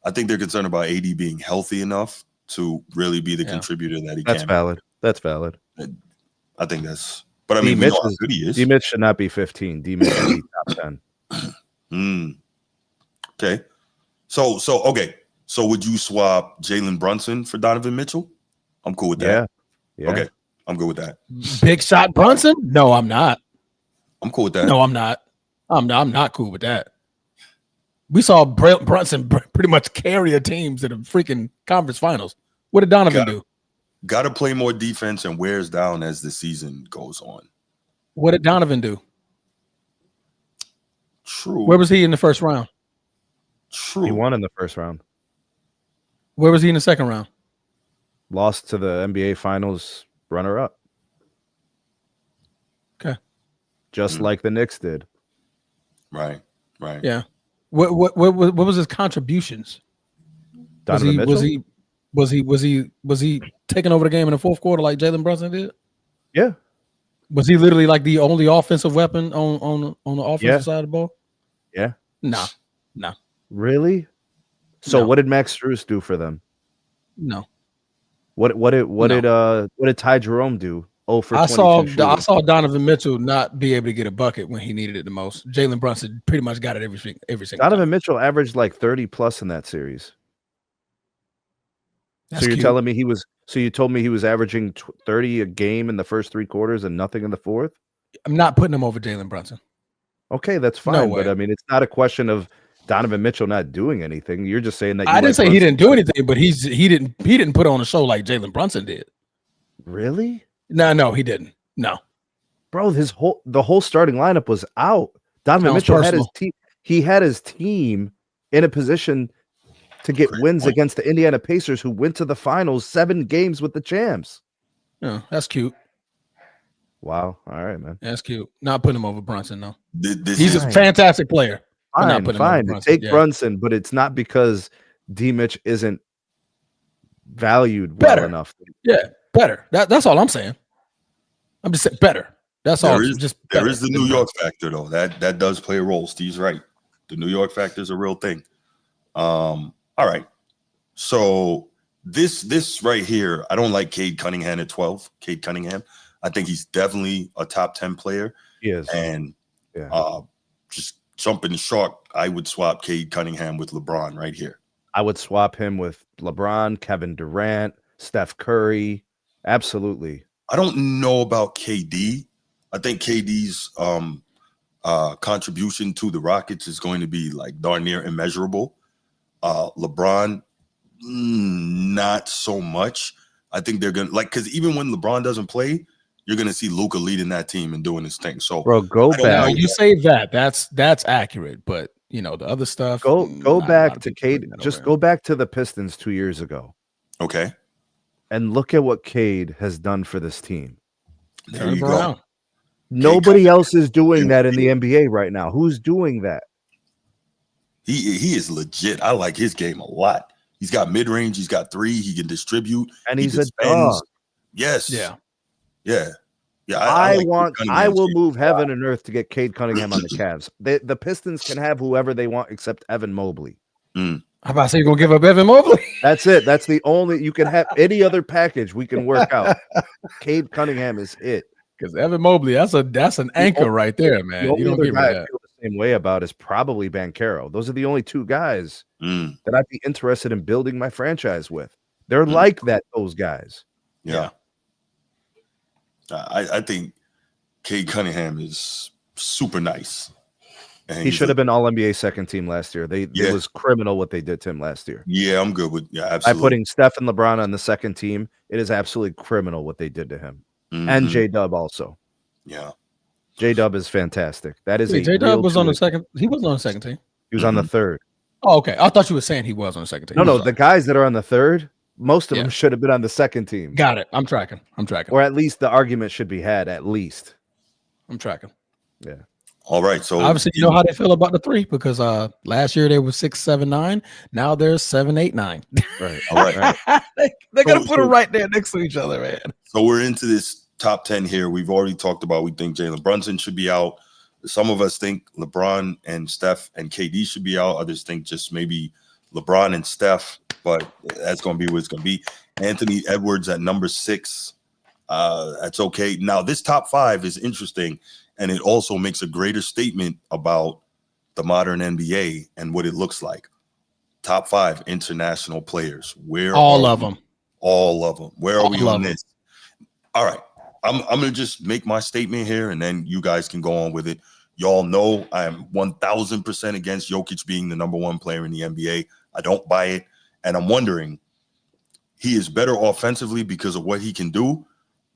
Speaker 2: I think they're concerned about AD being healthy enough to really be the contributor that he
Speaker 1: That's
Speaker 2: can.
Speaker 1: valid. That's valid.
Speaker 2: I think that's. But I mean, we know how good he is.
Speaker 1: D Mitch should not be 15. D Mitch should be top
Speaker 2: 10. Okay. So okay. So would you swap Jalen Brunson for Donovan Mitchell? I'm cool with that.
Speaker 1: Yeah.
Speaker 2: Okay. I'm good with that.
Speaker 3: Big shot Brunson? No, I'm not.
Speaker 2: I'm cool with that.
Speaker 3: No, I'm not. I'm not cool with that. We saw Brunson pretty much carry a team to the freaking conference finals. What did Donovan do?
Speaker 2: Got to play more defense and wears down as the season goes on.
Speaker 3: What did Donovan do?
Speaker 2: True.
Speaker 3: Where was he in the first round?
Speaker 2: True.
Speaker 1: He won in the first round.
Speaker 3: Where was he in the second round?
Speaker 1: Lost to the NBA Finals runner-up.
Speaker 3: Okay.
Speaker 1: Just like the Knicks did.
Speaker 2: Right.
Speaker 3: Yeah. What was his contributions?
Speaker 1: Donovan Mitchell?
Speaker 3: Was he taking over the game in the fourth quarter like Jalen Brunson did?
Speaker 1: Yeah.
Speaker 3: Was he literally like the only offensive weapon on the offensive side of the ball?
Speaker 1: Yeah.
Speaker 3: No.
Speaker 1: Really? So
Speaker 3: No.
Speaker 1: what did Max Strus do for them?
Speaker 3: No.
Speaker 1: What did Ty Jerome do? 0 for 22 shooting.
Speaker 3: I saw Donovan Mitchell not be able to get a bucket when he needed it the most. Jalen Brunson pretty much got it every single
Speaker 1: Donovan
Speaker 3: time.
Speaker 1: Mitchell averaged like 30 plus in that series.
Speaker 3: That's
Speaker 1: so you're
Speaker 3: cute.
Speaker 1: telling me you told me he was averaging 30 a game in the first 3 quarters and nothing in the fourth?
Speaker 3: I'm not putting him over Jalen Brunson.
Speaker 1: Okay, that's fine.
Speaker 3: No way.
Speaker 1: But I mean, it's not a question of Donovan Mitchell not doing anything. You're just saying that
Speaker 3: I didn't say he didn't do anything, but he didn't put on a show like Jalen Brunson did.
Speaker 1: Really?
Speaker 3: No, he didn't. No.
Speaker 1: Bro, the whole starting lineup was out. Donovan Mitchell had his team. He had his team in a position to get wins against the Indiana Pacers, who went to the finals 7 games with the champs.
Speaker 3: Yeah, that's cute.
Speaker 1: Wow. All right, man.
Speaker 3: That's cute. Not putting him over Brunson, though.
Speaker 2: He's
Speaker 3: a fantastic player.
Speaker 1: Fine. Take Brunson, but it's not because D. Mitch isn't valued well enough.
Speaker 3: Yeah, better. That's all I'm saying. I'm just saying better. That's all.
Speaker 2: There is the New York factor, though. That does play a role. Steve's right. The New York factor is a real thing. All right. So this right here, I don't like Cade Cunningham at 12. Cade Cunningham. I think he's definitely a top 10 player.
Speaker 1: He is.
Speaker 2: And just jumping short, I would swap Cade Cunningham with LeBron right here.
Speaker 1: I would swap him with LeBron, Kevin Durant, Steph Curry. Absolutely.
Speaker 2: I don't know about KD. I think KD's contribution to the Rockets is going to be like darn near immeasurable. LeBron, not so much. I think they're gonna because even when LeBron doesn't play, you're gonna see Luka leading that team and doing his thing. So,
Speaker 1: bro, go back.
Speaker 3: Now, you say that. That's accurate, but the other stuff.
Speaker 1: Go back to Cade. Just go back to the Pistons 2 years ago.
Speaker 2: Okay.
Speaker 1: And look at what Cade has done for this team.
Speaker 2: There you go.
Speaker 1: Nobody else is doing that in the NBA right now. Who's doing that?
Speaker 2: He is legit. I like his game a lot. He's got mid-range. He's got 3. He can distribute.
Speaker 1: And he's a dog.
Speaker 2: Yes. Yeah.
Speaker 1: I will move heaven and earth to get Cade Cunningham on the Cavs. The Pistons can have whoever they want except Evan Mobley.
Speaker 3: I'm about to say you're gonna give up Evan Mobley.
Speaker 1: That's it. That's the only you can have any other package we can work out. Cade Cunningham is it.
Speaker 3: Because Evan Mobley, that's an anchor right there, man. You don't give me that.
Speaker 1: I feel the same way about is probably Banchero. Those are the only 2 guys that I'd be interested in building my franchise with. They're like that, those guys.
Speaker 2: Yeah. I think Cade Cunningham is super nice. And
Speaker 1: he should have been All-NBA second team last year. It was criminal what they did to him last year.
Speaker 2: Yeah, I'm good with absolutely.
Speaker 1: By putting Steph and LeBron on the second team, it is absolutely criminal what they did to him. And J-Dub also.
Speaker 2: Yeah.
Speaker 1: J-Dub is fantastic. That is
Speaker 3: J-Dub was on the second. He wasn't on the second team.
Speaker 1: He was on the third.
Speaker 3: Oh, okay. I thought you were saying he was on the second team.
Speaker 1: No, the guys that are on the third, most of them should have been on the second team.
Speaker 3: Got it. I'm tracking.
Speaker 1: Or at least the argument should be had, at least.
Speaker 3: I'm tracking.
Speaker 1: Yeah.
Speaker 2: All right. So
Speaker 3: obviously you know how they feel about the 3 because last year they were 6, 7, 9. Now they're 7, 8, 9.
Speaker 2: Right. All right.
Speaker 3: They're gonna put them right there next to each other, man.
Speaker 2: So we're into this top 10 here. We've already talked about we think Jalen Brunson should be out. Some of us think LeBron and Steph and KD should be out. Others think just maybe LeBron and Steph, but that's going to be what it's going to be. Anthony Edwards at number 6. That's okay. Now, this top 5 is interesting, and it also makes a greater statement about the modern NBA and what it looks like. Top 5 international players. Where
Speaker 3: all of them.
Speaker 2: All of them. Where are we on this? All right. I'm going to just make my statement here, and then you guys can go on with it. Y'all know I am 1,000% against Jokic being the number 1 player in the NBA. I don't buy it. And I'm wondering, he is better offensively because of what he can do.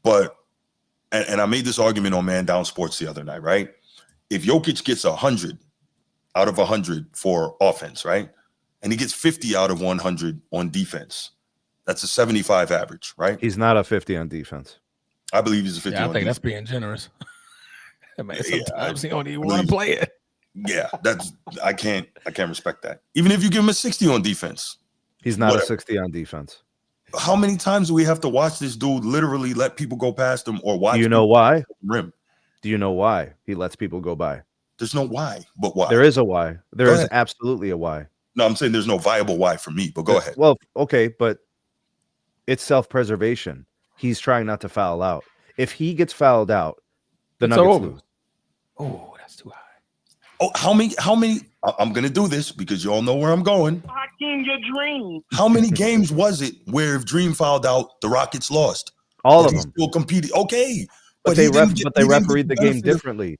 Speaker 2: But, and I made this argument on Man Down Sports the other night, right? If Jokic gets 100 out of 100 for offense, right? And he gets 50 out of 100 on defense, That's a 75 average, right?
Speaker 1: He's not a 50 on defense.
Speaker 2: I believe he's a 50
Speaker 3: Yeah, I
Speaker 2: on
Speaker 3: think
Speaker 2: defense.
Speaker 3: that's being generous. Man,
Speaker 2: Yeah,
Speaker 3: sometimes he don't even want to play it.
Speaker 2: Yeah, I can't respect that. Even if you give him a 60 on defense.
Speaker 1: He's not a 60 on defense.
Speaker 2: How many times do we have to watch this dude literally let people go past him or watch?
Speaker 1: Do you know why?
Speaker 2: Rim.
Speaker 1: Do you know why he lets people go by?
Speaker 2: There's no why, but why?
Speaker 1: There is a why. There
Speaker 2: Go
Speaker 1: is
Speaker 2: ahead.
Speaker 1: absolutely a why.
Speaker 2: No, I'm saying there's no viable why for me, but go ahead.
Speaker 1: Well, okay, but it's self-preservation. He's trying not to foul out. If he gets fouled out, the Nuggets lose.
Speaker 3: Oh, that's too high.
Speaker 2: Oh, how many? I'm going to do this because you all know where I'm going.
Speaker 4: Fucking your dream.
Speaker 2: How many games was it where if Dream fouled out, the Rockets lost?
Speaker 1: All of them.
Speaker 2: Still competed. Okay.
Speaker 1: But they refereed the game differently.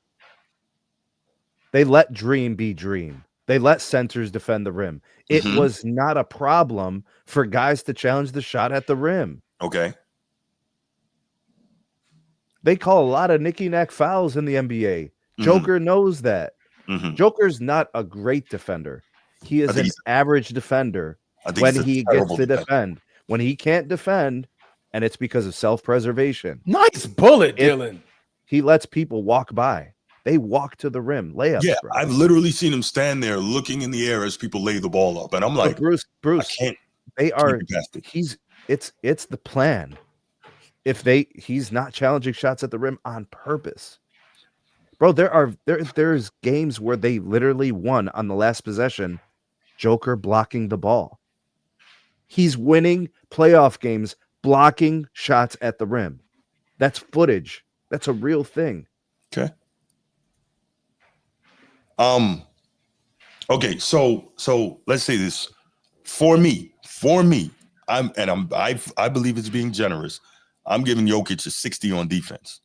Speaker 1: They let Dream be Dream. They let centers defend the rim. It was not a problem for guys to challenge the shot at the rim.
Speaker 2: Okay.
Speaker 1: They call a lot of nicky-nack fouls in the NBA. Joker knows that. Joker's not a great defender. He is an average defender when he gets to defend. When he can't defend, and it's because of self-preservation.
Speaker 3: Nice bullet, Dylan.
Speaker 2: He
Speaker 1: lets people walk by. They walk to the rim, layups.
Speaker 2: Yeah,
Speaker 1: bro.
Speaker 2: I've literally seen him stand there looking in the air as people lay the ball up, and I'm like,
Speaker 1: Bruce,
Speaker 2: I can't.
Speaker 1: It's the plan. He's not challenging shots at the rim on purpose. Bro, there's games where they literally won on the last possession, Joker blocking the ball. He's winning playoff games blocking shots at the rim. That's footage. That's a real thing.
Speaker 2: Okay. Okay, so let's say this. For me, I believe it's being generous. I'm giving Jokic a 60 on defense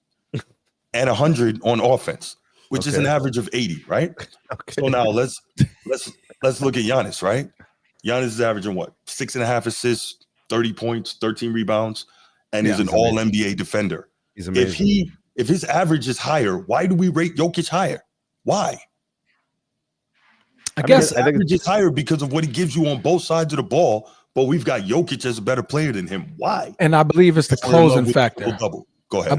Speaker 2: and 100 on offense, which is an average of 80, right? Okay. So now let's look at Giannis, right? Giannis is averaging what? 6.5 assists, 30 points, 13 rebounds, and is an all NBA defender.
Speaker 1: He's amazing.
Speaker 2: If his average is higher, why do we rate Jokic higher? Why?
Speaker 1: I think
Speaker 2: average is higher because of what he gives you on both sides of the ball, but we've got Jokic as a better player than him. Why?
Speaker 3: And I believe it's the closing factor.
Speaker 2: Double. Go ahead.
Speaker 3: I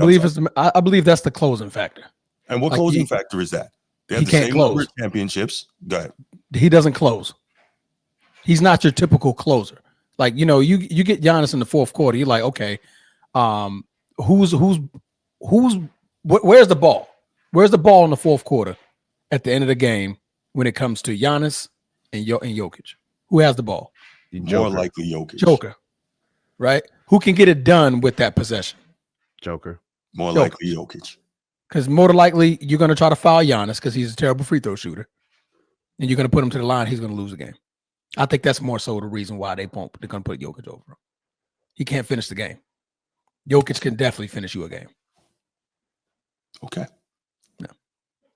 Speaker 3: believe that's the closing factor.
Speaker 2: And what closing factor is that? They have the same number of championships. Go ahead.
Speaker 3: He doesn't close. He's not your typical closer. Like, you get Giannis in the fourth quarter. You're like, okay, where's the ball? Where's the ball in the fourth quarter at the end of the game when it comes to Giannis and Jokic? Who has the ball?
Speaker 2: More likely Jokic.
Speaker 3: Joker, right? Who can get it done with that possession?
Speaker 1: Joker.
Speaker 2: More likely Jokic.
Speaker 3: Because more than likely you're going to try to foul Giannis because he's a terrible free throw shooter, and you're going to put him to the line. He's going to lose the game. I think that's more so the reason why they're going to put Jokic over him. He can't finish the game. Jokic can definitely finish you a game.
Speaker 2: Okay.
Speaker 3: No,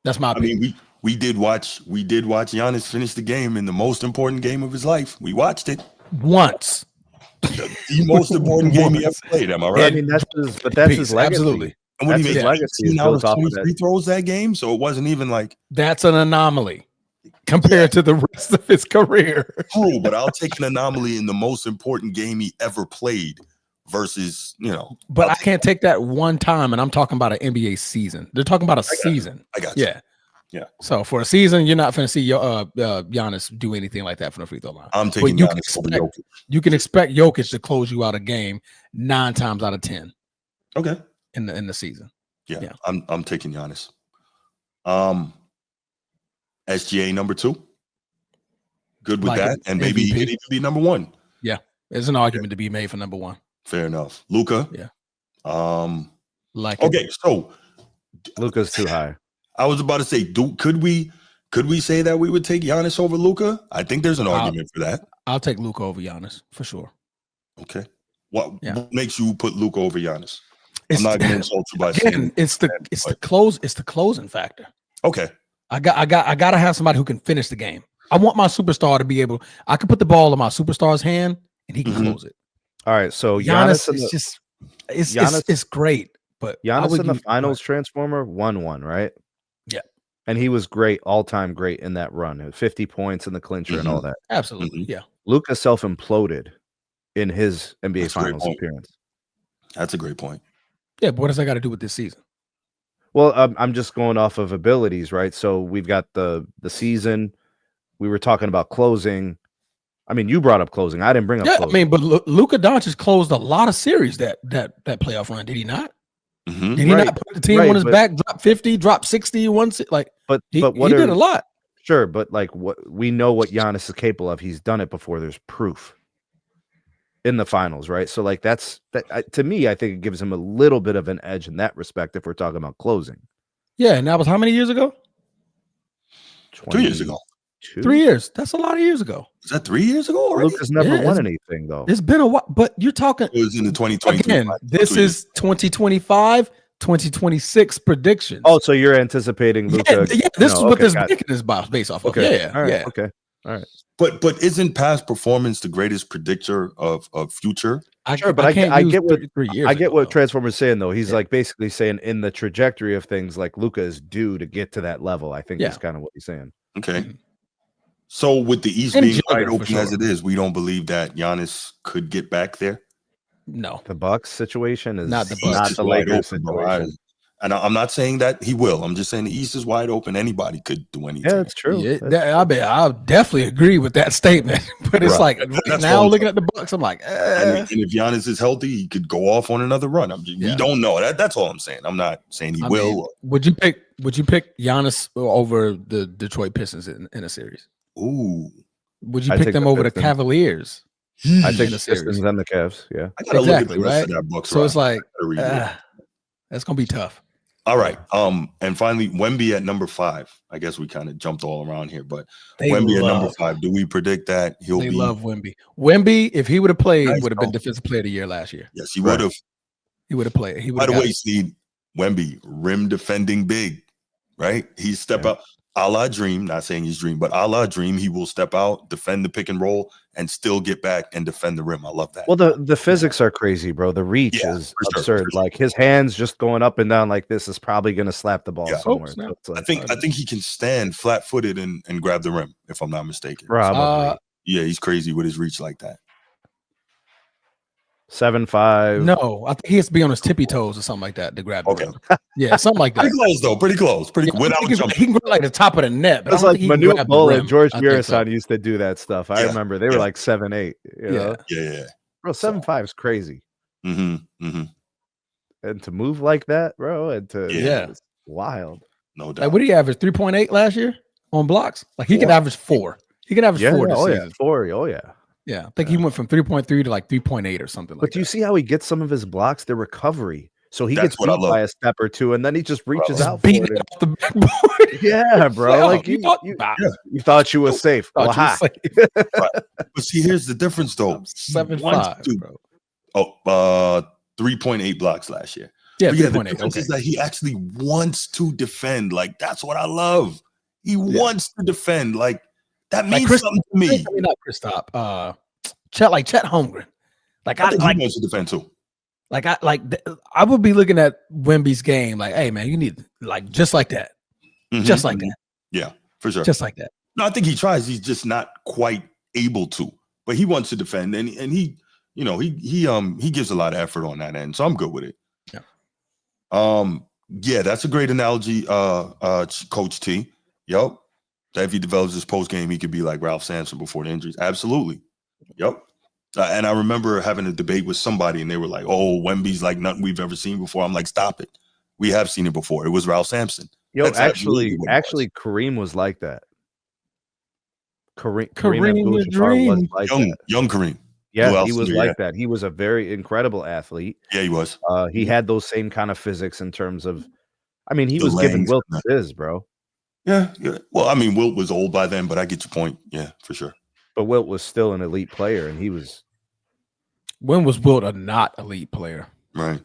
Speaker 3: that's my opinion.
Speaker 2: I mean, we did watch Giannis finish the game in the most important game of his life. We watched it
Speaker 3: once.
Speaker 2: The most important game he ever played. Am I right?
Speaker 1: Yeah, I mean, that's his legacy.
Speaker 3: Absolutely.
Speaker 2: And when
Speaker 1: his legacy is built off of that.
Speaker 2: Free throws that game, so it wasn't even like
Speaker 3: that's an anomaly compared to the rest of his career.
Speaker 2: True, but I'll take an anomaly in the most important game he ever played versus,
Speaker 3: But I can't take that one time, and I'm talking about an NBA season. They're talking about a season.
Speaker 2: I got you.
Speaker 3: Yeah. So for a season, you're not going to see Giannis do anything like that from the free throw line.
Speaker 2: I'm taking Giannis over Jokic.
Speaker 3: You can expect Jokic to close you out a game 9 times out of 10.
Speaker 2: Okay.
Speaker 3: In the season.
Speaker 2: Yeah. I'm taking Giannis. SGA number 2. Good with that. And maybe he could even be number 1.
Speaker 3: Yeah. There's an argument to be made for number 1.
Speaker 2: Fair enough. Luka.
Speaker 3: Yeah.
Speaker 2: Okay, so
Speaker 1: Luka's too high.
Speaker 2: I was about to say, could we say that we would take Giannis over Luka? I think there's an argument for that.
Speaker 3: I'll take Luka over Giannis for sure.
Speaker 2: Okay. What makes you put Luka over Giannis? I'm not going to insult you by saying
Speaker 3: it's the closing factor.
Speaker 2: Okay.
Speaker 3: I gotta have somebody who can finish the game. I want my superstar to be able. I can put the ball in my superstar's hand and he can close it.
Speaker 1: All right, so
Speaker 3: Giannis it's great, but
Speaker 1: Giannis in the finals transformer 1-1, right?
Speaker 3: Yeah,
Speaker 1: and he was great, all-time great in that run. 50 points in the clincher and all that.
Speaker 3: Absolutely, yeah.
Speaker 1: Luka self-imploded in his NBA
Speaker 2: That's a great
Speaker 1: Finals
Speaker 2: point.
Speaker 1: appearance.
Speaker 2: That's a great point.
Speaker 3: Yeah, but what does that got to do with this season?
Speaker 1: Well, I'm just going off of abilities, right? So we've got the season. We were talking about closing. I mean, you brought up closing. I didn't bring up closing.
Speaker 3: I mean, but Luka Doncic closed a lot of series that playoff run. Did he not?
Speaker 2: Mm-hmm.
Speaker 3: Did he not put the team on his back, drop 50, drop 60, like? But he did a lot.
Speaker 1: Sure, but like what we know what Giannis is capable of. He's done it before. There's proof in the finals, right? So like that to me, I think it gives him a little bit of an edge in that respect if we're talking about closing.
Speaker 3: Yeah, and that was how many years ago?
Speaker 2: 2 years ago.
Speaker 3: 3 years. That's a lot of years ago.
Speaker 2: Is that 3 years ago already?
Speaker 1: Lucas never won anything though.
Speaker 3: It's been a while, but you're talking.
Speaker 2: It was in the 2023.
Speaker 3: Again, this is 2025, 2026 predictions.
Speaker 1: Oh, so you're anticipating Luka?
Speaker 3: Yeah, this is what this bracket is based off of.
Speaker 1: Okay.
Speaker 3: Yeah,
Speaker 1: all right,
Speaker 3: yeah.
Speaker 1: Okay, all right.
Speaker 2: But isn't past performance the greatest predictor of future?
Speaker 1: Sure, but I get what Transformer's saying though. He's like basically saying in the trajectory of things, like Luka is due to get to that level. I think is kind of what he's saying.
Speaker 2: Okay. Mm-hmm. So with the East being wide open as it is, we don't believe that Giannis could get back there.
Speaker 3: No,
Speaker 1: the Bucks situation is
Speaker 3: not the Bucks,
Speaker 1: not the Lakers situation.
Speaker 2: And I'm not saying that he will. I'm just saying the East is wide open. Anybody could do anything.
Speaker 1: Yeah, that's true.
Speaker 3: Yeah, I'll definitely agree with that statement. But it's like now looking at the Bucks, I'm like,
Speaker 2: and if Giannis is healthy, he could go off on another run. We don't know. That's all I'm saying. I'm not saying he will.
Speaker 3: Would you pick Giannis over the Detroit Pistons in a series?
Speaker 2: Ooh.
Speaker 3: Would you pick them over the Cavaliers?
Speaker 1: I think the Pistons and the Cavs. Yeah,
Speaker 2: I gotta look at the rest of that Bucks.
Speaker 3: So it's like that's gonna be tough.
Speaker 2: All right. And finally, Wemby at number 5. I guess we kind of jumped all around here, but Wemby at number 5. Do we predict that he'll be?
Speaker 3: They love Wemby. Wemby, if he would have played, would have been Defensive Player of the Year last year.
Speaker 2: Yes, he would have.
Speaker 3: He would have played.
Speaker 2: By the way, Steve, Wemby, rim defending big, right? He step out. A la Dream, not saying he's Dream, but a la Dream, he will step out, defend the pick and roll, and still get back and defend the rim. I love that.
Speaker 1: Well, the physics are crazy, bro. The reach is absurd. Like his hands just going up and down like this is probably going to slap the ball somewhere. So
Speaker 2: I think he can stand flat-footed and grab the rim, if I'm not mistaken.
Speaker 1: Probably.
Speaker 2: Yeah, he's crazy with his reach like that.
Speaker 1: 7'5".
Speaker 3: No, I think he has to be on his tippy toes or something like that to grab the rim. Yeah, something like that.
Speaker 2: Pretty close though. Pretty close.
Speaker 3: He can go like the top of the net.
Speaker 1: That's like Manute Bol and George Mirasan used to do that stuff. I remember they were like 7'8". You know?
Speaker 2: Yeah.
Speaker 1: Bro, 7'5" is crazy.
Speaker 2: Mm-hmm.
Speaker 1: And to move like that, bro, and to it's wild.
Speaker 2: No doubt.
Speaker 3: Like, what did he average? 3.8 last year on blocks. Like he could average 4. He could average 4 this season.
Speaker 1: 4. Oh yeah.
Speaker 3: Yeah, I think he went from 3.3 to like 3.8 or something like that.
Speaker 1: But do you see how he gets some of his blocks? Their recovery. So he gets beat by a step or two, and then he just reaches out for it.
Speaker 3: Off the backboard.
Speaker 1: Yeah, bro. Like you thought you were safe.
Speaker 2: But see, here's the difference, though.
Speaker 3: 7'5", bro.
Speaker 2: 3.8 blocks last year.
Speaker 3: Yeah,
Speaker 2: the difference is that he actually wants to defend. Like, that's what I love. He wants to defend. Like, that means something to me.
Speaker 3: Not Kristaps. Chet Holmgren. Like
Speaker 2: I think he wants to defend too.
Speaker 3: I would be looking at Wemby's game like, hey man, you need just like that. Just like that.
Speaker 2: Yeah, for sure.
Speaker 3: Just like that.
Speaker 2: No, I think he tries. He's just not quite able to. But he wants to defend, and he gives a lot of effort on that end. So I'm good with it. Yeah. That's a great analogy, Coach T. Yep. That if he develops his post game, he could be like Ralph Sampson before the injuries. Absolutely. Yep. And I remember having a debate with somebody, and they were like, "Oh, Wemby's like nothing we've ever seen before." I'm like, "Stop it. We have seen it before. It was Ralph Sampson."
Speaker 1: Yo, actually, Kareem was like that. Kareem Abdul-Jabbar was like that.
Speaker 2: Young Kareem.
Speaker 1: Yeah, he was like that. He was a very incredible athlete.
Speaker 2: Yeah, he was.
Speaker 1: He had those same kind of physics in terms of, I mean, he was giving Wilt his, bro.
Speaker 2: Yeah. Well, I mean, Wilt was old by then, but I get your point. Yeah, for sure.
Speaker 1: But Wilt was still an elite player, and he was.
Speaker 3: When was Wilt a not elite player?
Speaker 2: Right.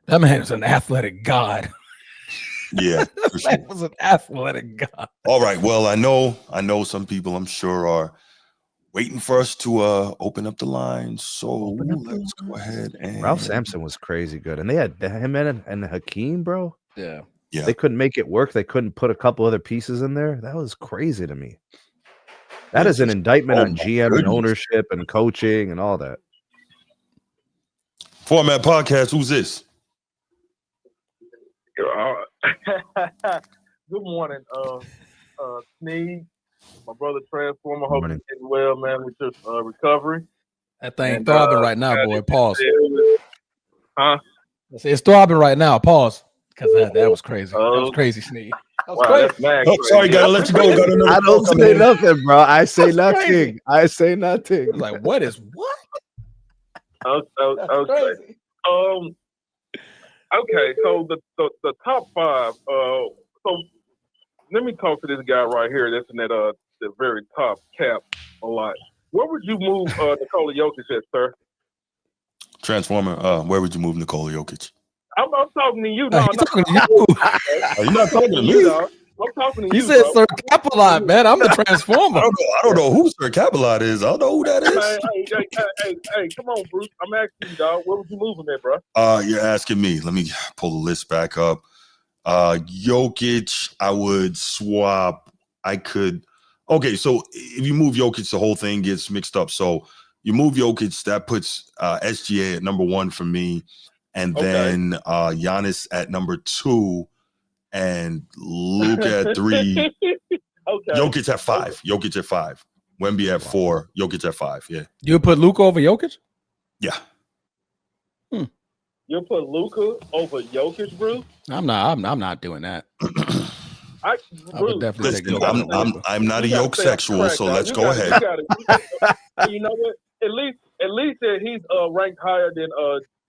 Speaker 3: That man is an athletic god.
Speaker 2: Yeah, for sure.
Speaker 3: That was an athletic god.
Speaker 2: All right. Well, I know some people, I'm sure, are waiting for us to open up the lines. So let's go ahead and
Speaker 1: Ralph Sampson was crazy good, and they had him and Hakeem, bro.
Speaker 3: Yeah.
Speaker 1: They couldn't make it work. They couldn't put a couple other pieces in there. That was crazy to me. That is an indictment on GM and ownership and coaching and all that.
Speaker 2: Format Podcast. Who's this?
Speaker 4: Good morning, Sneed, my brother Transformer. Hope you're getting well, man, with your recovery.
Speaker 3: That thing throbbing right now, boy. Pause.
Speaker 4: Huh?
Speaker 3: It's throbbing right now. Pause. Because that was crazy. That was crazy, Sneed. That was
Speaker 4: Wow,
Speaker 3: crazy.
Speaker 4: that's mad
Speaker 2: Oh,
Speaker 4: crazy.
Speaker 2: sorry, gotta let you go. Got another
Speaker 1: I don't
Speaker 2: call
Speaker 1: say
Speaker 2: coming in.
Speaker 1: nothing, bro. I say
Speaker 3: That's crazy.
Speaker 1: nothing. I say nothing.
Speaker 3: I was like, what is what?
Speaker 4: Okay.
Speaker 3: Crazy.
Speaker 4: Okay, so the top five. So let me talk to this guy right here. That's in that the very top cap a lot. Where would you move Nikola Jokic at, sir?
Speaker 2: Transformer. Where would you move Nikola Jokic?
Speaker 4: I'm talking to you. No,
Speaker 3: He's talking to you.
Speaker 2: You're not talking to me.
Speaker 4: you dog. I'm talking to
Speaker 3: He
Speaker 4: you.
Speaker 3: said,
Speaker 4: bro.
Speaker 3: Sir Capilot, man. I'm the Transformer.
Speaker 2: I don't know who Sir Capilot is. I don't know who that is.
Speaker 4: Hey, come on, Bruce. I'm asking you, dog. Where would you move him at, bro?
Speaker 2: You're asking me. Let me pull the list back up. Jokic, I would swap. I could. Okay, so if you move Jokic, the whole thing gets mixed up. So you move Jokic, that puts SGA at number 1 for me, and then Giannis at number 2, and Luka at 3.
Speaker 4: Okay.
Speaker 2: Jokic at 5. Jokic at 5. Wemby at 4. Jokic at 5. Yeah.
Speaker 3: You would put Luka over Jokic?
Speaker 2: Yeah.
Speaker 4: You'll put Luka over Jokic, Bruce?
Speaker 3: I'm not doing that. I would definitely take
Speaker 2: Listen,
Speaker 3: Luka.
Speaker 2: I'm not a yoke sexual, so let's go ahead.
Speaker 4: You know what? At least that he's ranked higher than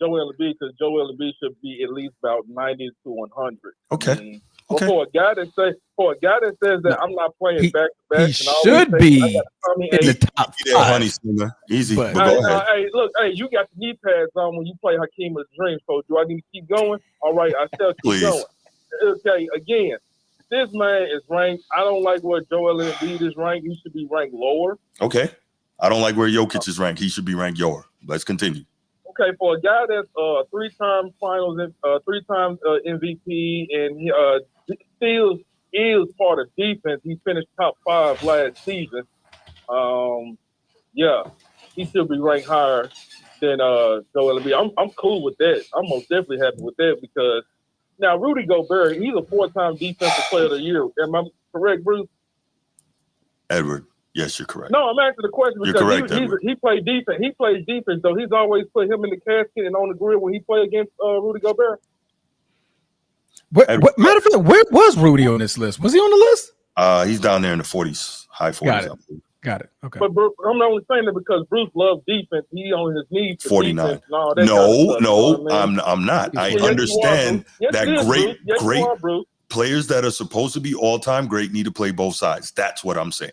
Speaker 4: Joel Embiid, because Joel Embiid should be at least about 90 to 100.
Speaker 2: Okay.
Speaker 4: I mean, for a guy that says that I'm not playing back to back,
Speaker 3: He should be in the top 5.
Speaker 2: Honey Slinger. Easy,
Speaker 3: But
Speaker 2: go ahead.
Speaker 4: Hey, look, you got the knee pads on when you play Hakeem of the Dream. So do I need to keep going? All right, I still keep going. Okay, again, this man is ranked. I don't like where Joel Embiid is ranked. He should be ranked lower.
Speaker 2: Okay. I don't like where Jokic is ranked. He should be ranked lower. Let's continue.
Speaker 4: Okay, for a guy that's 3-time finals, 3-time MVP, and he still is part of defense. He finished top 5 last season. Yeah, he should be ranked higher than Joel Embiid. I'm cool with that. I'm most definitely happy with that, because now Rudy Gobert, he's a 4-time defensive player of the year. Am I correct, Bruce?
Speaker 2: Edward, yes, you're correct.
Speaker 4: No, I'm asking the question because
Speaker 2: You're correct,
Speaker 4: he plays defense. He plays defense, so he's always put him in the casket and on the grill when he played against Rudy Gobert.
Speaker 3: Matter of fact, where was Rudy on this list? Was he on the list?
Speaker 2: He's down there in the 40s, high 40s.
Speaker 3: Got it. Okay.
Speaker 4: But Bruce, I'm only saying that because Bruce loves defense. He on his knees.
Speaker 2: 49.
Speaker 4: No,
Speaker 2: I'm not. I understand that great players that are supposed to be all-time great need to play both sides. That's what I'm saying.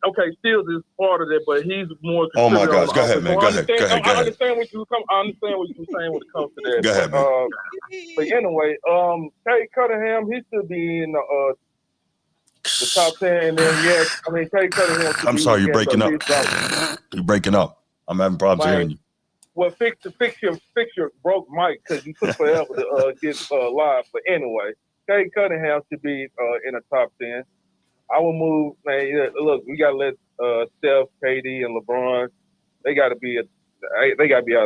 Speaker 4: Okay, Steels is part of that, but he's more.
Speaker 2: Oh my gosh, go ahead, man. Go ahead.
Speaker 4: I understand what you're saying when it comes to that.
Speaker 2: Go ahead, man.
Speaker 4: But anyway, Kate Cunningham, he should be in the top 10. And then Kate Cunningham.
Speaker 2: I'm sorry, you're breaking up. You're breaking up. I'm having problems hearing you.
Speaker 4: Well, fix your broke mic, because you took forever to get live. But anyway, Kate Cunningham should be in the top 10. I will move, man. Look, we gotta let Steph, KD, and LeBron. They gotta be out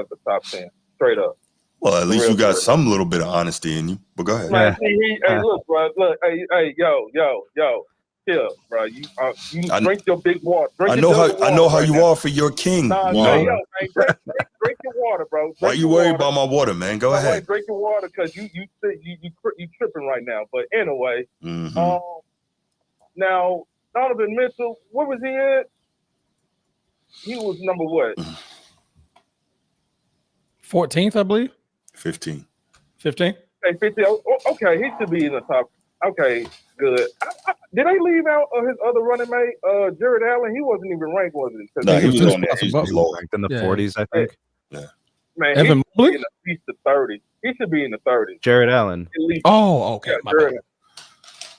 Speaker 4: of the top 10, straight up.
Speaker 2: Well, at least you got some little bit of honesty in you. But go ahead.
Speaker 4: Man, hey, look, bro. Look, hey, yo, chill, bro. You drink your big water.
Speaker 2: I know how you are for your king.
Speaker 4: Nah, drink your water, bro.
Speaker 2: Why you worried about my water, man? Go ahead.
Speaker 4: Drink your water, because you tripping right now. But anyway, now, Donovan Mitchell, where was he at? He was number what?
Speaker 3: 14th, I believe.
Speaker 2: 15.
Speaker 3: 15?
Speaker 4: Hey, 15. Okay, he should be in the top. Okay, good. Did they leave out his other running mate, Jared Allen? He wasn't even ranked, was he?
Speaker 2: No, he was on there. He's low.
Speaker 1: Ranked in the 40s, I think.
Speaker 2: Yeah.
Speaker 4: Man,
Speaker 3: Evan
Speaker 4: he should be in at least the 30s. He should be in the 30s.
Speaker 1: Jared Allen.
Speaker 4: At least.
Speaker 3: Oh, okay. My bad.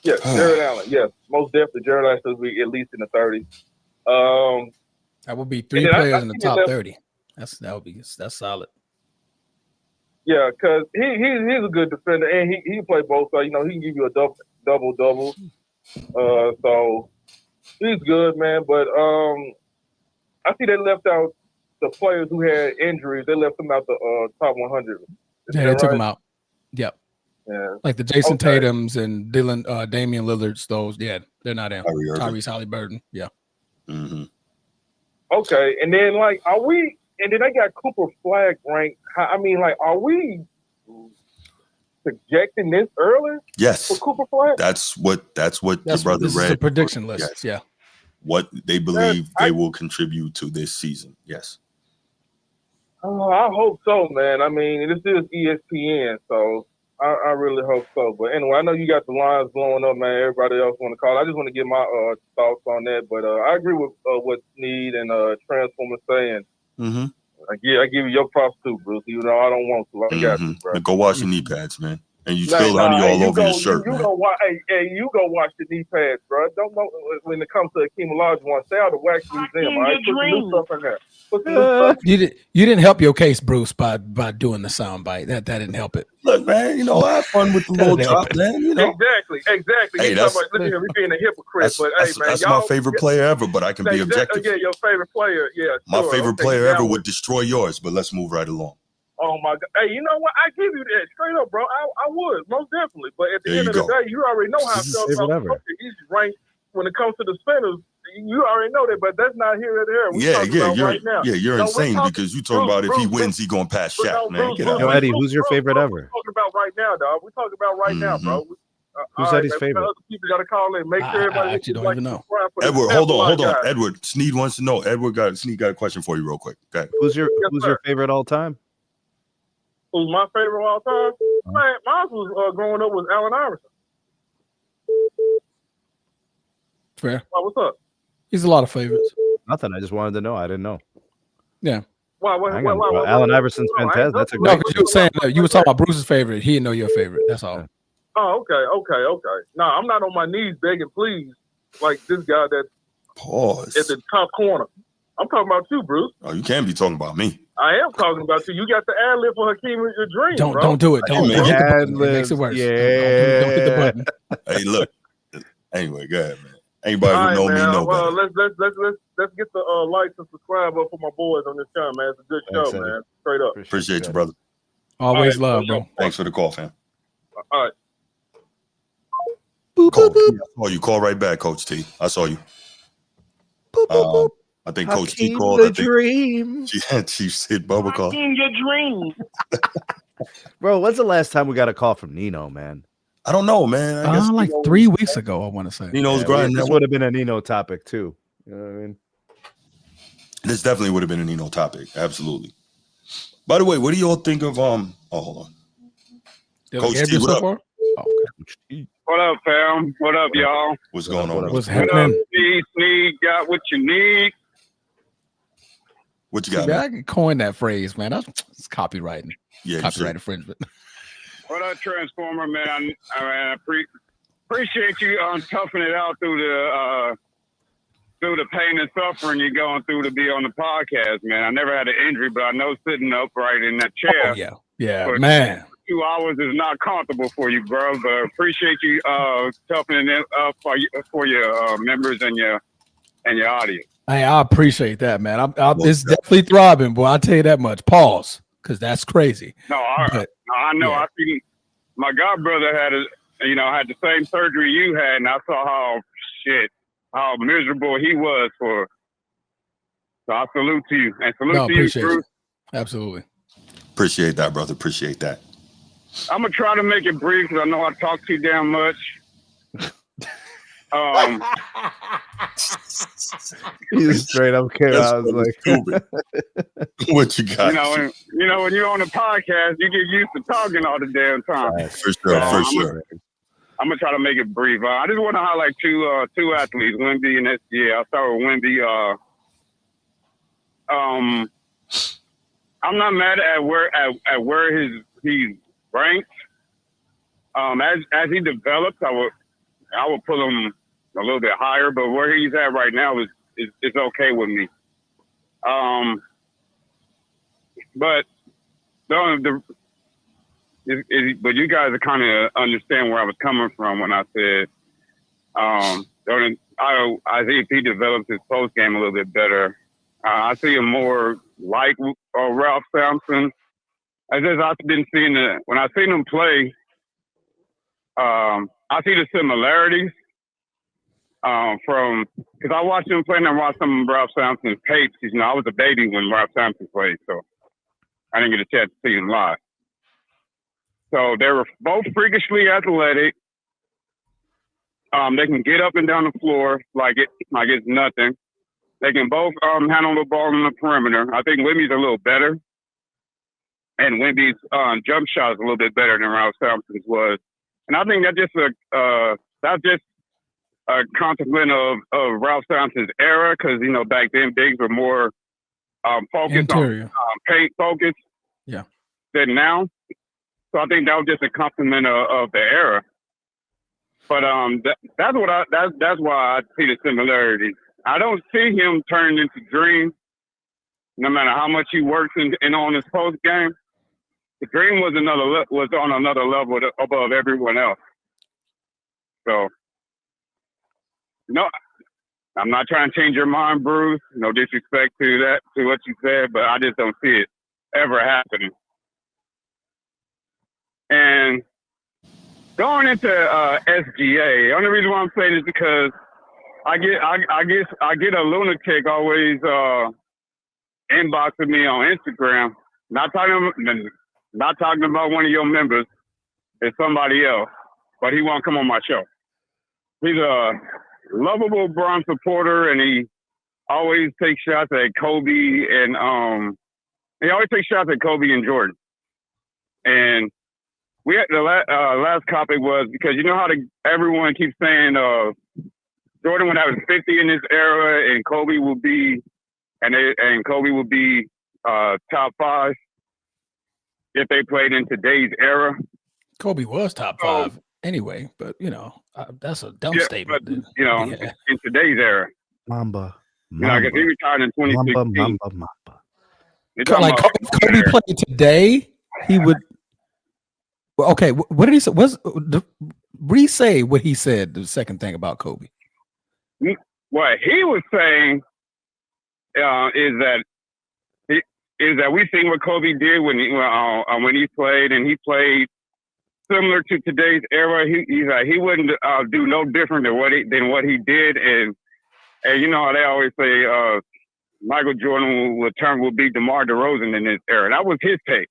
Speaker 4: Yes, Jared Allen. Yes, most definitely. Jared Allen should be at least in the 30s.
Speaker 3: That would be 3 players in the top 30. That's solid.
Speaker 4: Yeah, because he's a good defender, and he can play both sides. He can give you a double. So he's good, man. But I see they left out the players who had injuries, they left them out the top 100.
Speaker 3: Yeah, they took them out. Yep.
Speaker 4: Yeah.
Speaker 3: Like the Jason Tatums and Damian Lillards, those, yeah, they're not in. Tyrese Halliburton, yeah.
Speaker 2: Mm-hmm.
Speaker 4: Okay, and then like, are we? And then they got Cooper Flag ranked. I mean, like, are we projecting this early?
Speaker 2: Yes.
Speaker 4: For Cooper Flag.
Speaker 2: That's what your brother
Speaker 3: this
Speaker 2: read.
Speaker 3: Is a prediction list.
Speaker 2: Yes.
Speaker 3: Yeah.
Speaker 2: What they believe they will contribute to this season. Yes.
Speaker 4: I hope so, man. I mean, this is ESPN, so I really hope so. But anyway, I know you got the lines blowing up, man. Everybody else want to call. I just want to get my thoughts on that. But I agree with what Sneed and Transformer saying.
Speaker 2: Mm-hmm.
Speaker 4: I give you your props too, Bruce. Even though I don't want to, I got you, bro.
Speaker 2: Now go wash your knee pads, man. And you spilled honey all over your shirt, man.
Speaker 4: You go wash the knee pads, bro. Don't know when it comes to Akeem Olajuwon. Stay out of wax museum. All right, put some new stuff in there.
Speaker 3: You didn't help your case, Bruce, by doing the soundbite. That didn't help it.
Speaker 2: Look, man, I have fun with the little drop, man.
Speaker 4: Exactly.
Speaker 2: Hey,
Speaker 4: look at me being a hypocrite, but hey, man,
Speaker 2: that's my favorite player ever. But I can be objective.
Speaker 4: Yeah, your favorite player. Yeah,
Speaker 2: my favorite player ever would destroy yours. But let's move right along.
Speaker 4: Oh my God! Hey, you know what? I give you that straight up, bro. I would most definitely. But at the end of the day, you already know how I feel about Kobe. He's ranked when it comes to the spinners. You already know that, but that's not here or there.
Speaker 2: You're insane because you talking about if he wins, he gonna pass Shaq, man.
Speaker 1: Yo, Eddie, who's your favorite ever?
Speaker 4: We're talking about right now, dog. We're talking about right now, bro.
Speaker 1: Who's Eddie's favorite?
Speaker 4: Other people got to call in. Make sure everybody.
Speaker 3: I actually don't even know.
Speaker 2: Edward, hold on. Edward, Sneed wants to know. Sneed got a question for you, real quick. Okay.
Speaker 1: Who's your favorite all time?
Speaker 4: Who's my favorite of all time? Man, mine was growing up was Allen Iverson.
Speaker 3: Fair.
Speaker 4: Oh, what's up?
Speaker 3: He's a lot of favorites.
Speaker 1: Nothing. I just wanted to know. I didn't know.
Speaker 3: Yeah.
Speaker 4: Why,
Speaker 1: Allen Iverson's fantastic. That's a great.
Speaker 3: No, because you were saying you were talking about Bruce's favorite. He didn't know your favorite. That's all.
Speaker 4: Oh, okay. No, I'm not on my knees begging, please, like this guy that's at the top corner. I'm talking about you, Bruce.
Speaker 2: Oh, you can't be talking about me.
Speaker 4: I am talking about you. You got the ad lib for Hakeem with your dream.
Speaker 3: Don't do it. Don't hit the button. It makes it worse.
Speaker 1: Yeah.
Speaker 3: Don't hit the button.
Speaker 2: Hey, look. Anyway, go ahead, man. Anybody who know me know
Speaker 4: well,
Speaker 2: better.
Speaker 4: let's get the likes and subscribe up for my boys on this channel, man. It's a good show, man. Straight up.
Speaker 2: Appreciate you, brother.
Speaker 3: Always love, bro.
Speaker 2: Thanks for the call, fam.
Speaker 4: All right.
Speaker 2: Coach, I saw you. Call right back, Coach T. I saw you. I think Coach T called.
Speaker 1: The dream.
Speaker 2: Chief said Bubba call.
Speaker 4: In your dream.
Speaker 1: Bro, when's the last time we got a call from Nino, man?
Speaker 2: I don't know, man. I guess
Speaker 3: like 3 weeks ago, I want to say.
Speaker 2: Nino's grinding.
Speaker 1: This would have been a Nino topic, too. You know what I mean?
Speaker 2: This definitely would have been a Nino topic. Absolutely. By the way, what do y'all think of hold on.
Speaker 3: Coach T, what up?
Speaker 4: Okay. What up, fam? What up, y'all?
Speaker 2: What's going on?
Speaker 3: What's happening?
Speaker 4: Sneed got what you need.
Speaker 2: What you got?
Speaker 3: I can coin that phrase, man. It's copywriting.
Speaker 2: Yeah,
Speaker 3: copyright infringement.
Speaker 4: What up, Transformer, man? I appreciate you toughing it out through the pain and suffering you're going through to be on the podcast, man. I never had an injury, but I know sitting upright in that chair.
Speaker 3: Oh, yeah, man.
Speaker 4: 2 hours is not comfortable for you, bro. But appreciate you toughening it up for your members and your audience.
Speaker 3: Hey, I appreciate that, man. It's definitely throbbing, boy. I'll tell you that much. Pause, because that's crazy.
Speaker 4: No, I know. Yeah. I think my godbrother had the same surgery you had, and I saw how miserable he was for. So I salute to you and salute to you, Bruce.
Speaker 3: Absolutely.
Speaker 2: Appreciate that, brother. Appreciate that.
Speaker 4: I'm gonna try to make it brief because I know I talk too damn much.
Speaker 1: He's straight up kidding. I was like,
Speaker 2: what you got?
Speaker 4: You know, when you're on a podcast, you get used to talking all the damn time.
Speaker 2: Right, for sure.
Speaker 4: I'm gonna try to make it brief. I just want to highlight two athletes, Wemby and SGA. I'll start with Wemby. I'm not mad at where he's ranked. As he develops, I would put him a little bit higher, but where he's at right now is okay with me. But you guys are kind of understand where I was coming from when I said I think if he develops his post game a little bit better,
Speaker 5: I see him more like Ralph Sampson. I didn't see when I seen him play. I see the similarities from because I watched him play and I watched some of Ralph Sampson's tapes. I was a baby when Ralph Sampson played, so I didn't get a chance to see him live. So they were both freakishly athletic. They can get up and down the floor like it's nothing. They can both handle the ball on the perimeter. I think Wemby's a little better, and Wemby's jump shot is a little bit better than Ralph Sampson's was. And I think that's just a consequence of Ralph Sampson's era, because back then bigs were more focused on paint focus, than now. So I think that was just a compliment of the era. But that's why I see the similarities. I don't see him turn into Dream, no matter how much he works in on his post game. The Dream was on another level above everyone else. So, no, I'm not trying to change your mind, Bruce. No disrespect to what you said, but I just don't see it ever happening. And going into SGA, the only reason why I'm saying is because I get a lunatic always inboxing me on Instagram. Not talking about one of your members. It's somebody else, but he won't come on my show. He's a lovable Bron supporter, and he always takes shots at Kobe and Jordan. And we had the last topic was because how everyone keeps saying Jordan would have 50 in this era, and Kobe will be top 5 if they played in today's era.
Speaker 3: Kobe was top 5 anyway, but that's a dumb statement.
Speaker 5: But, in today's era,
Speaker 1: Mamba.
Speaker 5: Because he retired in 2016.
Speaker 1: Mamba.
Speaker 3: Like if Kobe played today, he would. Okay, what did he say? Re-say what he said. The second thing about Kobe.
Speaker 5: What he was saying is that we seen what Kobe did when he played, and he played similar to today's era. He's like he wouldn't do no different than what he did, and how they always say Michael Jordan will be DeMar DeRozan in this era. That was his take.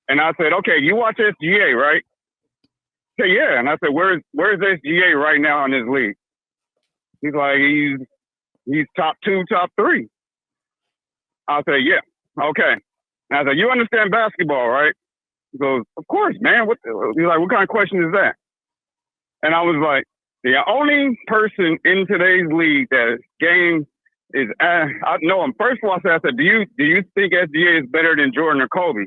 Speaker 5: And I said, okay, you watch SGA, right? He said, yeah. And I said, where's SGA right now in this league? He's like, he's top 2, top 3. I said, yeah, okay. And I said, you understand basketball, right? He goes, of course, man. He's like, what kind of question is that? And I was like, the only person in today's league that game is, I know him. First of all, I said, do you think SGA is better than Jordan or Kobe?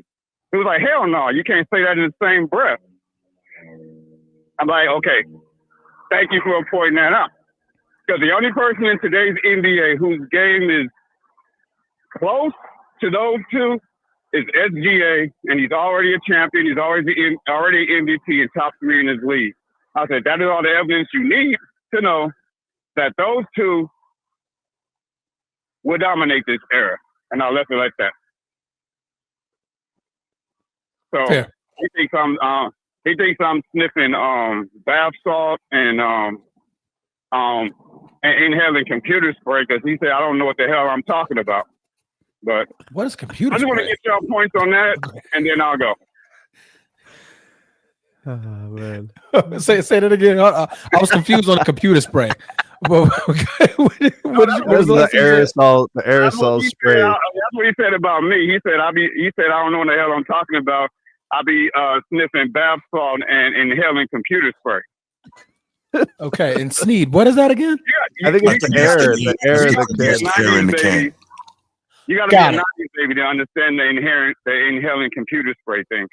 Speaker 5: He was like, hell no, you can't say that in the same breath. I'm like, okay, thank you for pointing that out. Because the only person in today's NBA whose game is close to those two is SGA, and he's already a champion. He's already MVP and top 3 in his league. I said, that is all the evidence you need to know that those two will dominate this era. And I left it like that. So he thinks I'm sniffing bath salt and inhaling computer spray because he said I don't know what the hell I'm talking about. But
Speaker 3: what is computer spray?
Speaker 5: I just want to get y'all points on that, and then I'll go.
Speaker 1: Oh, man.
Speaker 3: say that again. I was confused on the computer spray. What
Speaker 1: the aerosol spray.
Speaker 5: That's what he said about me. He said I don't know what the hell I'm talking about. I'll be sniffing bath salt and inhaling computer spray.
Speaker 3: Okay, and Sneed, what is that again?
Speaker 5: Yeah,
Speaker 1: I think it's the air
Speaker 2: in the can.
Speaker 5: You got to be a 90s baby to understand the inhaling computer spray thing.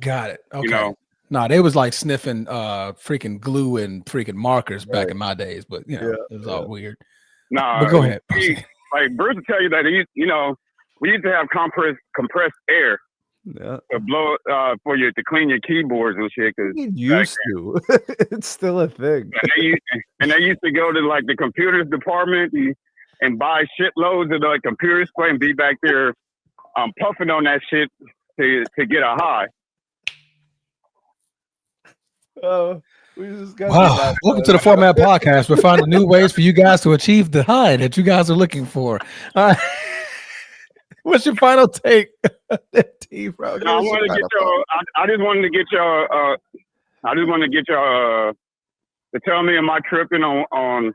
Speaker 3: Got it. Okay. No, they was like sniffing freaking glue and freaking markers back in my days, but it was all weird.
Speaker 5: Nah,
Speaker 3: but go ahead.
Speaker 5: Like Bruce will tell you that we used to have compressed air to blow to clean your keyboards and shit. Cause
Speaker 1: used to. It's still a thing.
Speaker 5: And they used to go to like the computers department. and buy shitloads of like computer spray and be back there puffing on that shit to get a high.
Speaker 1: Oh, we just got
Speaker 3: Wow. Welcome to the Format Podcast. We're finding new ways for you guys to achieve the high that you guys are looking for. What's your final take? T, bro.
Speaker 5: I just wanted to get y'all to tell me, am I tripping on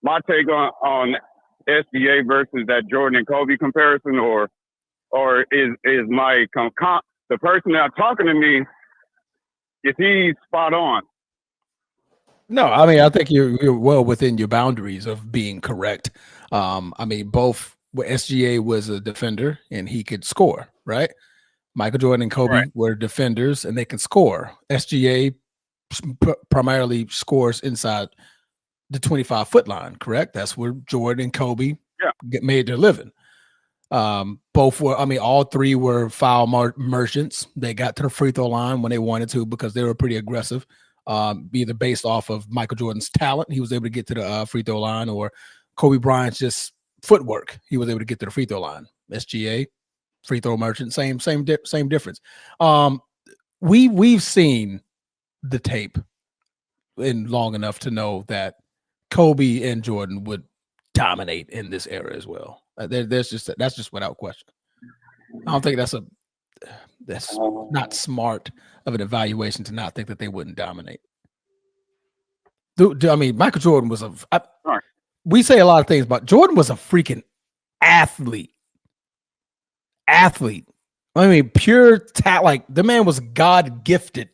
Speaker 5: my take on SGA versus that Jordan and Kobe comparison, or is my the person that's talking to me, is he spot on?
Speaker 3: No, I mean, I think you're well within your boundaries of being correct. I mean, both SGA was a defender and he could score, right? Michael Jordan and Kobe were defenders and they can score. SGA primarily scores inside the 25-foot line, correct? That's where Jordan and Kobe made their living. Both were, I mean, all three were foul merchants. They got to the free throw line when they wanted to because they were pretty aggressive. Either based off of Michael Jordan's talent, he was able to get to the free throw line, or Kobe Bryant's just footwork, he was able to get to the free throw line. SGA, free throw merchant, same difference. We've seen the tape in long enough to know that Kobe and Jordan would dominate in this era as well. That's just without question. I don't think that's not smart of an evaluation to not think that they wouldn't dominate. I mean, Michael Jordan was we say a lot of things, but Jordan was a freaking athlete. I mean, pure talent. Like, the man was God-gifted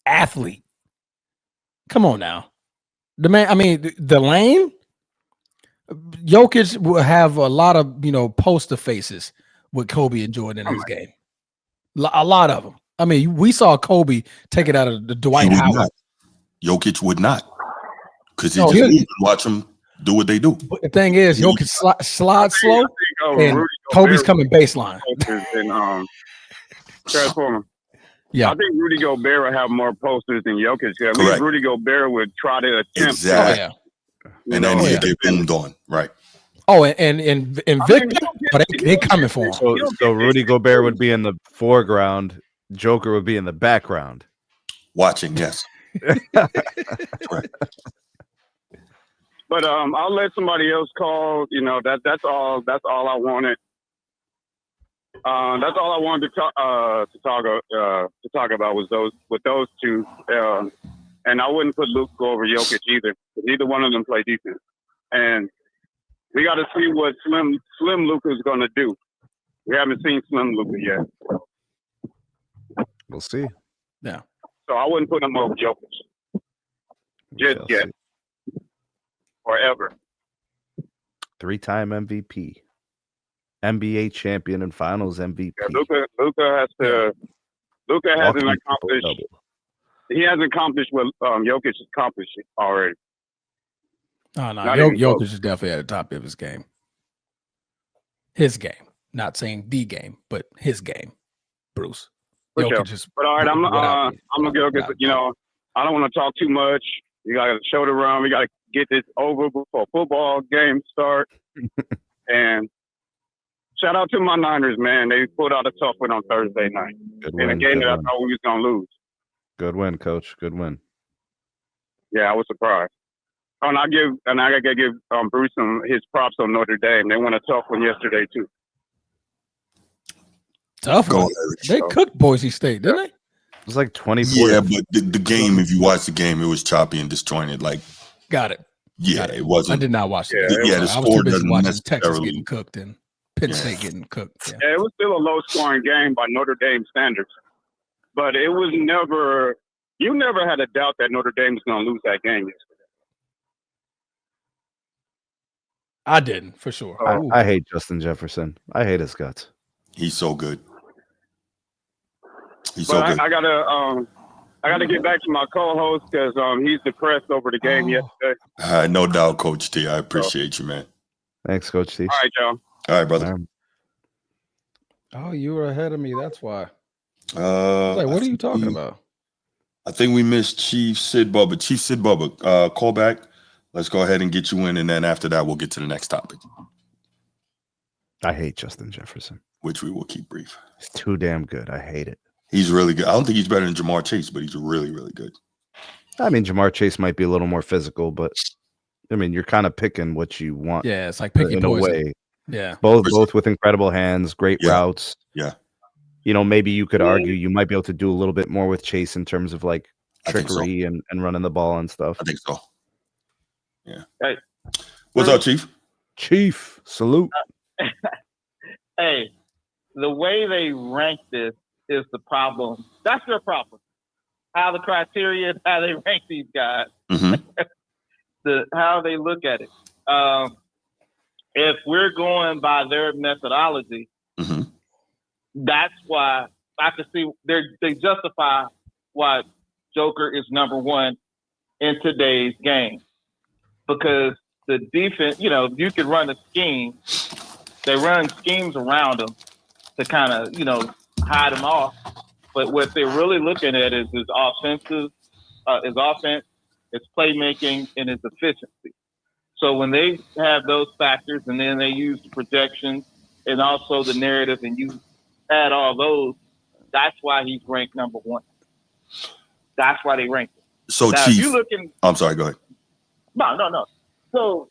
Speaker 3: athlete. Come on now. The man, I mean, the lane, Jokic will have a lot of, poster faces with Kobe and Jordan in his game. A lot of them. I mean, we saw Kobe take it out of the Dwight Howard.
Speaker 2: Jokic would not. Because he watch them do what they do.
Speaker 3: But the thing is, Jokic slides slow, and Kobe's coming baseline.
Speaker 5: Transformer.
Speaker 3: Yeah,
Speaker 5: I think Rudy Gobert would have more posters than Jokic. I mean, Rudy Gobert would try to attempt.
Speaker 2: Exactly. And then they boomed on. Right.
Speaker 3: Oh, and Victor, they coming for him.
Speaker 1: So Rudy Gobert would be in the foreground. Joker would be in the background.
Speaker 2: Watching, yes. Right.
Speaker 5: But I'll let somebody else call. That's all I wanted. That's all I wanted to talk about was those two. And I wouldn't put Luka over Jokic either. Neither one of them play defense. And we got to see what Slim Luka is going to do. We haven't seen Slim Luka yet.
Speaker 1: We'll see.
Speaker 3: Yeah.
Speaker 5: So I wouldn't put him over Jokic just yet. Forever.
Speaker 1: 3-time MVP, NBA champion, and Finals MVP.
Speaker 5: Yeah, Luka hasn't accomplished. He hasn't accomplished what Jokic has accomplished already.
Speaker 3: Oh no, Jokic is definitely at the top of his game. His game, not saying the game, but his game. Bruce.
Speaker 5: Sure. But all right, I'm gonna go because I don't want to talk too much. You got to show the run. We got to get this over before football games start. And shout out to my Niners, man. They pulled out a tough win on Thursday night in a game that I thought we was gonna lose.
Speaker 1: Good win, Coach. Good win.
Speaker 5: Yeah, I was surprised. Oh, and I gotta give Bruce his props on Notre Dame. They won a tough one yesterday too.
Speaker 3: Tough one. They cooked Boise State, didn't they?
Speaker 1: It was like 24.
Speaker 2: Yeah, but the game, if you watch the game, it was choppy and disjointed. Like,
Speaker 3: got it.
Speaker 2: It wasn't.
Speaker 3: I did not watch it.
Speaker 2: Yeah, the
Speaker 3: I was
Speaker 2: score
Speaker 3: too busy
Speaker 2: doesn't
Speaker 3: watching Texas
Speaker 2: necessarily
Speaker 3: getting cooked and Penn State getting cooked.
Speaker 5: Yeah, it was still a low-scoring game by Notre Dame standards, but it was never. You never had a doubt that Notre Dame was going to lose that game yesterday.
Speaker 3: I didn't, for sure.
Speaker 1: I hate Justin Jefferson. I hate his guts.
Speaker 2: He's so good.
Speaker 5: I gotta get back to my co-host because he's depressed over the game yesterday.
Speaker 2: No doubt, Coach T. I appreciate you, man.
Speaker 1: Thanks, Coach T.
Speaker 5: All right, y'all.
Speaker 2: All right, brother.
Speaker 3: Oh, you were ahead of me. That's why.
Speaker 2: What
Speaker 3: are you talking about?
Speaker 2: I think we missed Chief Sid Bubba. Chief Sid Bubba, call back. Let's go ahead and get you in, and then after that, we'll get to the next topic,
Speaker 1: I hate Justin Jefferson.
Speaker 2: which we will keep brief.
Speaker 1: He's too damn good. I hate it.
Speaker 2: He's really good. I don't think he's better than Jamar Chase, but he's really, really good.
Speaker 1: I mean, Jamar Chase might be a little more physical, but I mean, you're kind of picking what you want.
Speaker 3: Yeah, it's like picking
Speaker 1: in
Speaker 3: poison.
Speaker 1: a way.
Speaker 3: Yeah.
Speaker 1: Both with incredible hands, great routes.
Speaker 2: Yeah.
Speaker 1: You know, maybe you could argue you might be able to do a little bit more with Chase in terms of like
Speaker 2: I think so.
Speaker 1: trickery and running the ball and stuff.
Speaker 2: I think so. Yeah.
Speaker 4: Hey.
Speaker 2: What's up, Chief?
Speaker 1: Chief, salute.
Speaker 6: Hey, the way they rank this is the problem. That's their problem. How the criteria, how they rank these guys, how they look at it. If we're going by their methodology, that's why I can see they justify why Joker is number one in today's game. Because the defense, you know, you can run a scheme. They run schemes around him to kind of, you know, hide him off. But what they're really looking at is his offense, his playmaking, and his efficiency. So when they have those factors and then they use the projections and also the narrative and you add all those, that's why he's ranked number one. That's why they rank him.
Speaker 2: So,
Speaker 6: now,
Speaker 2: Chief,
Speaker 6: if you looking,
Speaker 2: I'm sorry, go ahead.
Speaker 6: No. So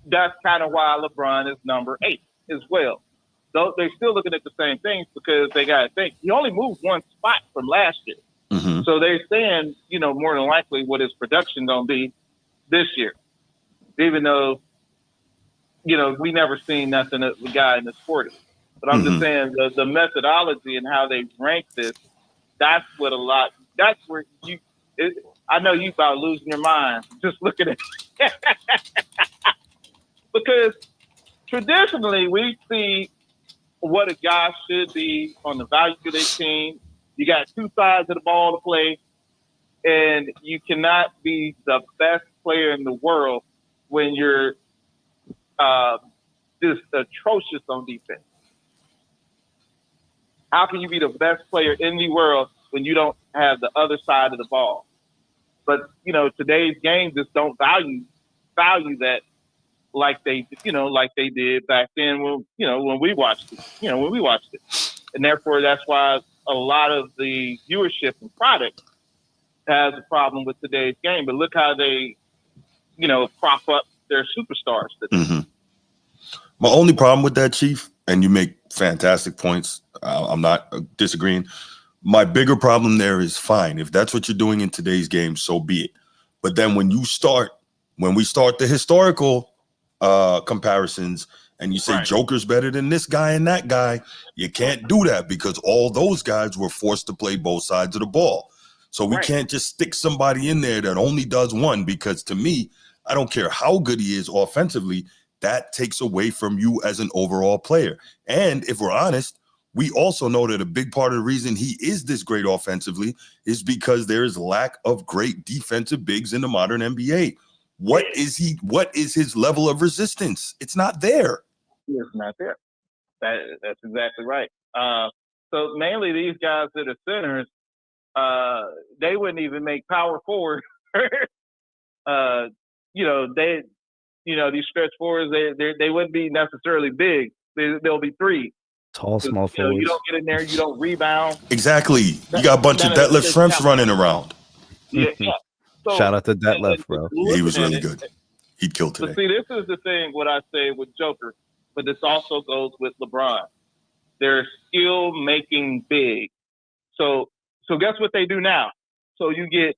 Speaker 6: that's kind of why LeBron is number 8 as well. So they're still looking at the same things because they got to think he only moved one spot from last year. So they're saying, you know, more than likely what his production going to be this year, even though, you know, we never seen nothing of the guy in the 40s. But I'm just saying the methodology and how they rank this, that's where I know you about losing your mind just looking at it. Because traditionally we see what a guy should be on the value of their team. You got two sides of the ball to play, and you cannot be the best player in the world when you're just atrocious on defense. How can you be the best player in the world when you don't have the other side of the ball? But, you know, today's game just don't value that like they did back then when we watched it. And therefore that's why a lot of the viewership and product has a problem with today's game. But look how they, you know, prop up their superstars today.
Speaker 2: My only problem with that, Chief, and you make fantastic points. I'm not disagreeing. My bigger problem there is fine. If that's what you're doing in today's game, so be it. But then when we start the historical comparisons and you say Joker's better than this guy and that guy, you can't do that because all those guys were forced to play both sides of the ball. So we can't just stick somebody in there that only does one, because to me, I don't care how good he is offensively, that takes away from you as an overall player. And if we're honest, we also know that a big part of the reason he is this great offensively is because there is lack of great defensive bigs in the modern NBA. What is his level of resistance? It's not there.
Speaker 6: It's not there. That's exactly right. So mainly these guys that are centers, they wouldn't even make power forward. These stretch forwards, they wouldn't be necessarily big. They'll be three.
Speaker 1: Tall, small forwards.
Speaker 6: You don't get in there, you don't rebound.
Speaker 2: Exactly. You got a bunch of Detlef Schrempfs running around.
Speaker 6: Yeah. So,
Speaker 1: shout out to Detlef, bro.
Speaker 2: Yeah, he was really good. He killed today.
Speaker 6: But see, this is the thing, what I say with Joker, but this also goes with LeBron. They're skill making big. So guess what they do now? So you get,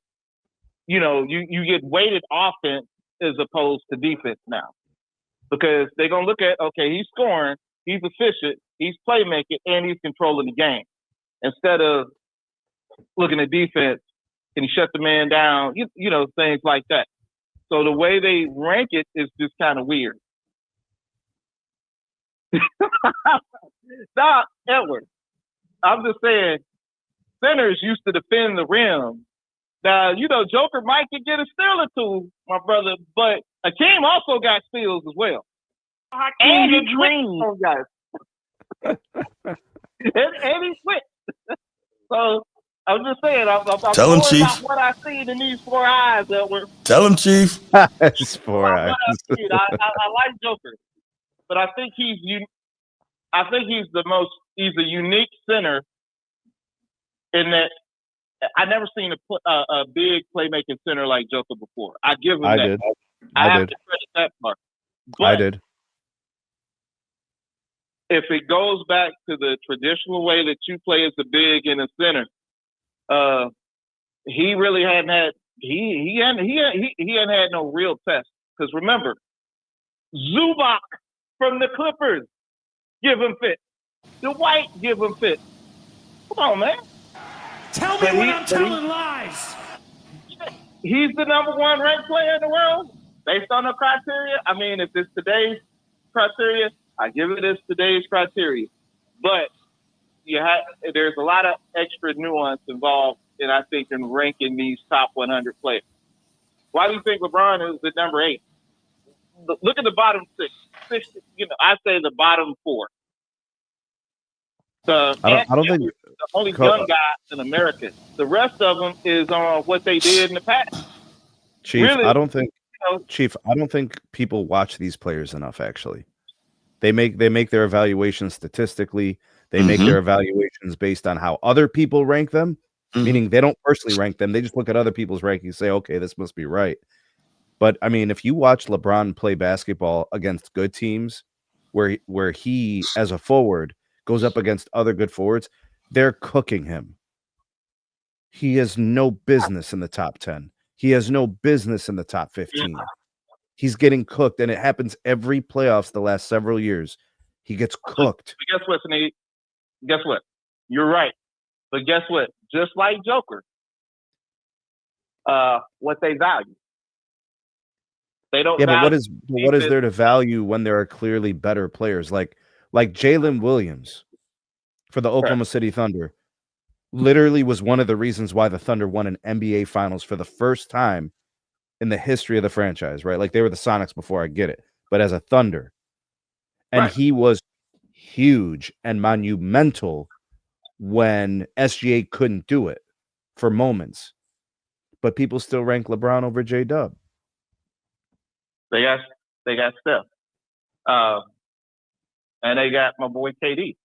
Speaker 6: you get weighted offense as opposed to defense now. Because they're going to look at, okay, he's scoring, he's efficient, he's playmaking, and he's controlling the game. Instead of looking at defense, can he shut the man down? Things like that. So the way they rank it is just kind of weird. Nah, Edward, I'm just saying, centers used to defend the rim. Now, Joker might could get a steal or two, my brother, but Akeem also got steals as well. And he switched guys. and he switched. So I'm just saying. I'm
Speaker 2: Tell him,
Speaker 6: going
Speaker 2: Chief.
Speaker 6: by what I seen in these 4 eyes, Edward.
Speaker 2: Tell him, Chief.
Speaker 1: It's 4 eyes.
Speaker 6: I like Joker, but I think he's he's a unique center in that I never seen a big playmaking center like Joker before. I give him
Speaker 1: I
Speaker 6: that.
Speaker 1: did.
Speaker 6: I
Speaker 1: I
Speaker 6: have
Speaker 1: did.
Speaker 6: to credit that part. But
Speaker 1: I did.
Speaker 6: if it goes back to the traditional way that you play as a big in a center, he really hadn't had he hadn't had no real test. Because remember, Zubac from the Clippers give him fit. The White give him fit. Come on, man.
Speaker 7: Tell me when I'm telling lies.
Speaker 6: He's the number 1 ranked player in the world based on the criteria. I mean, if it's today's criteria, I give it as today's criteria. But there's a lot of extra nuance involved, and I think in ranking these top 100 players. Why do you think LeBron is the number 8? Look at the bottom 6. I say the bottom 4.
Speaker 1: I don't think
Speaker 6: the only young guy in America. The rest of them is on what they did in the past.
Speaker 1: Chief,
Speaker 6: really,
Speaker 1: I don't think people watch these players enough. Actually, they make their evaluations statistically. They make their evaluations based on how other people rank them. Meaning they don't personally rank them. They just look at other people's rankings and say, okay, this must be right. But I mean, if you watch LeBron play basketball against good teams, where he as a forward goes up against other good forwards, they're cooking him. He has no business in the top 10. He has no business in the top 15. He's getting cooked, and it happens every playoffs the last several years. He gets cooked.
Speaker 6: But guess what, Snead? Guess what? You're right. But guess what? Just like Joker, what they value. They don't.
Speaker 1: Yeah, but what is there to value when there are clearly better players like Jalen Williams for the Oklahoma City Thunder? Literally was one of the reasons why the Thunder won an NBA Finals for the first time in the history of the franchise, right? Like they were the Sonics before, I get it, but as a Thunder. And he was huge and monumental when SGA couldn't do it for moments. But people still rank LeBron over J-Dub.
Speaker 6: They got Steph. And they got my boy KD.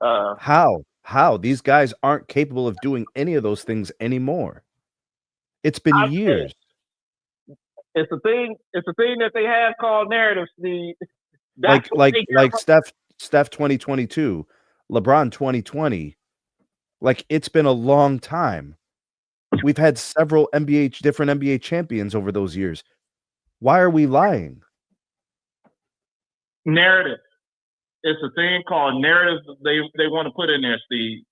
Speaker 1: How? These guys aren't capable of doing any of those things anymore. It's been years.
Speaker 6: It's a thing that they have called narrative, Steve.
Speaker 1: Like Steph 2022, LeBron 2020. Like it's been a long time. We've had several different NBA champions over those years. Why are we lying?
Speaker 6: Narrative. It's a thing called narrative they want to put in there, Steve.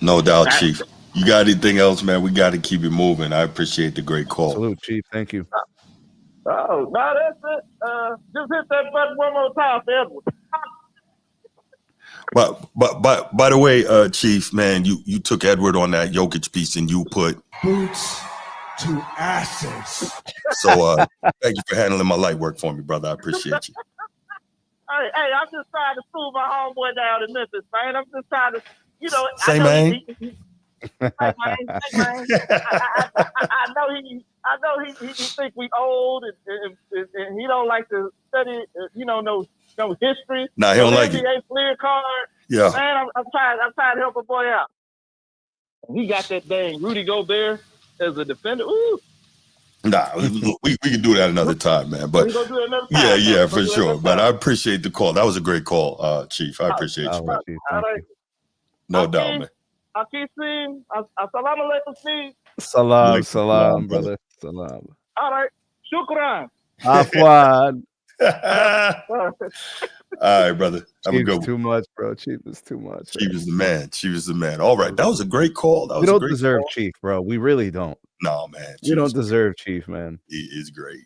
Speaker 2: No doubt, Chief. You got anything else, man? We got to keep it moving. I appreciate the great call.
Speaker 1: Salute, Chief. Thank you.
Speaker 6: Oh, no, that's it. Just hit that button one more time, Edward.
Speaker 2: But by the way, Chief, man, you took Edward on that Jokic piece and you put
Speaker 7: boots to asses.
Speaker 2: So thank you for handling my light work for me, brother. I appreciate you.
Speaker 6: Hey, I'm just trying to school my homeboy down in Memphis, man. I'm just trying to,
Speaker 2: Say, man.
Speaker 6: I know he think we old and he don't like to study, no history.
Speaker 2: Nah, he don't like it.
Speaker 6: NBA clear card.
Speaker 2: Yeah.
Speaker 6: Man, I'm trying to help a boy out. He got that dang Rudy Gobert as a defender. Ooh.
Speaker 2: Nah, we can do that another time, man. But yeah, for sure. But I appreciate the call. That was a great call, Chief. I appreciate you.
Speaker 6: All right.
Speaker 2: No doubt, man.
Speaker 6: Assalamu alaikum, Steve.
Speaker 1: Salam, brother. Salam.
Speaker 6: All right. Shukran.
Speaker 1: Afwan.
Speaker 2: All right, brother. Have a good one.
Speaker 1: Too much, bro. Chief is too much.
Speaker 2: Chief is the man. Chief is the man. All right. That was a great call.
Speaker 1: We don't deserve Chief, bro. We really don't.
Speaker 2: No, man.
Speaker 1: You don't deserve Chief, man.
Speaker 2: He is great.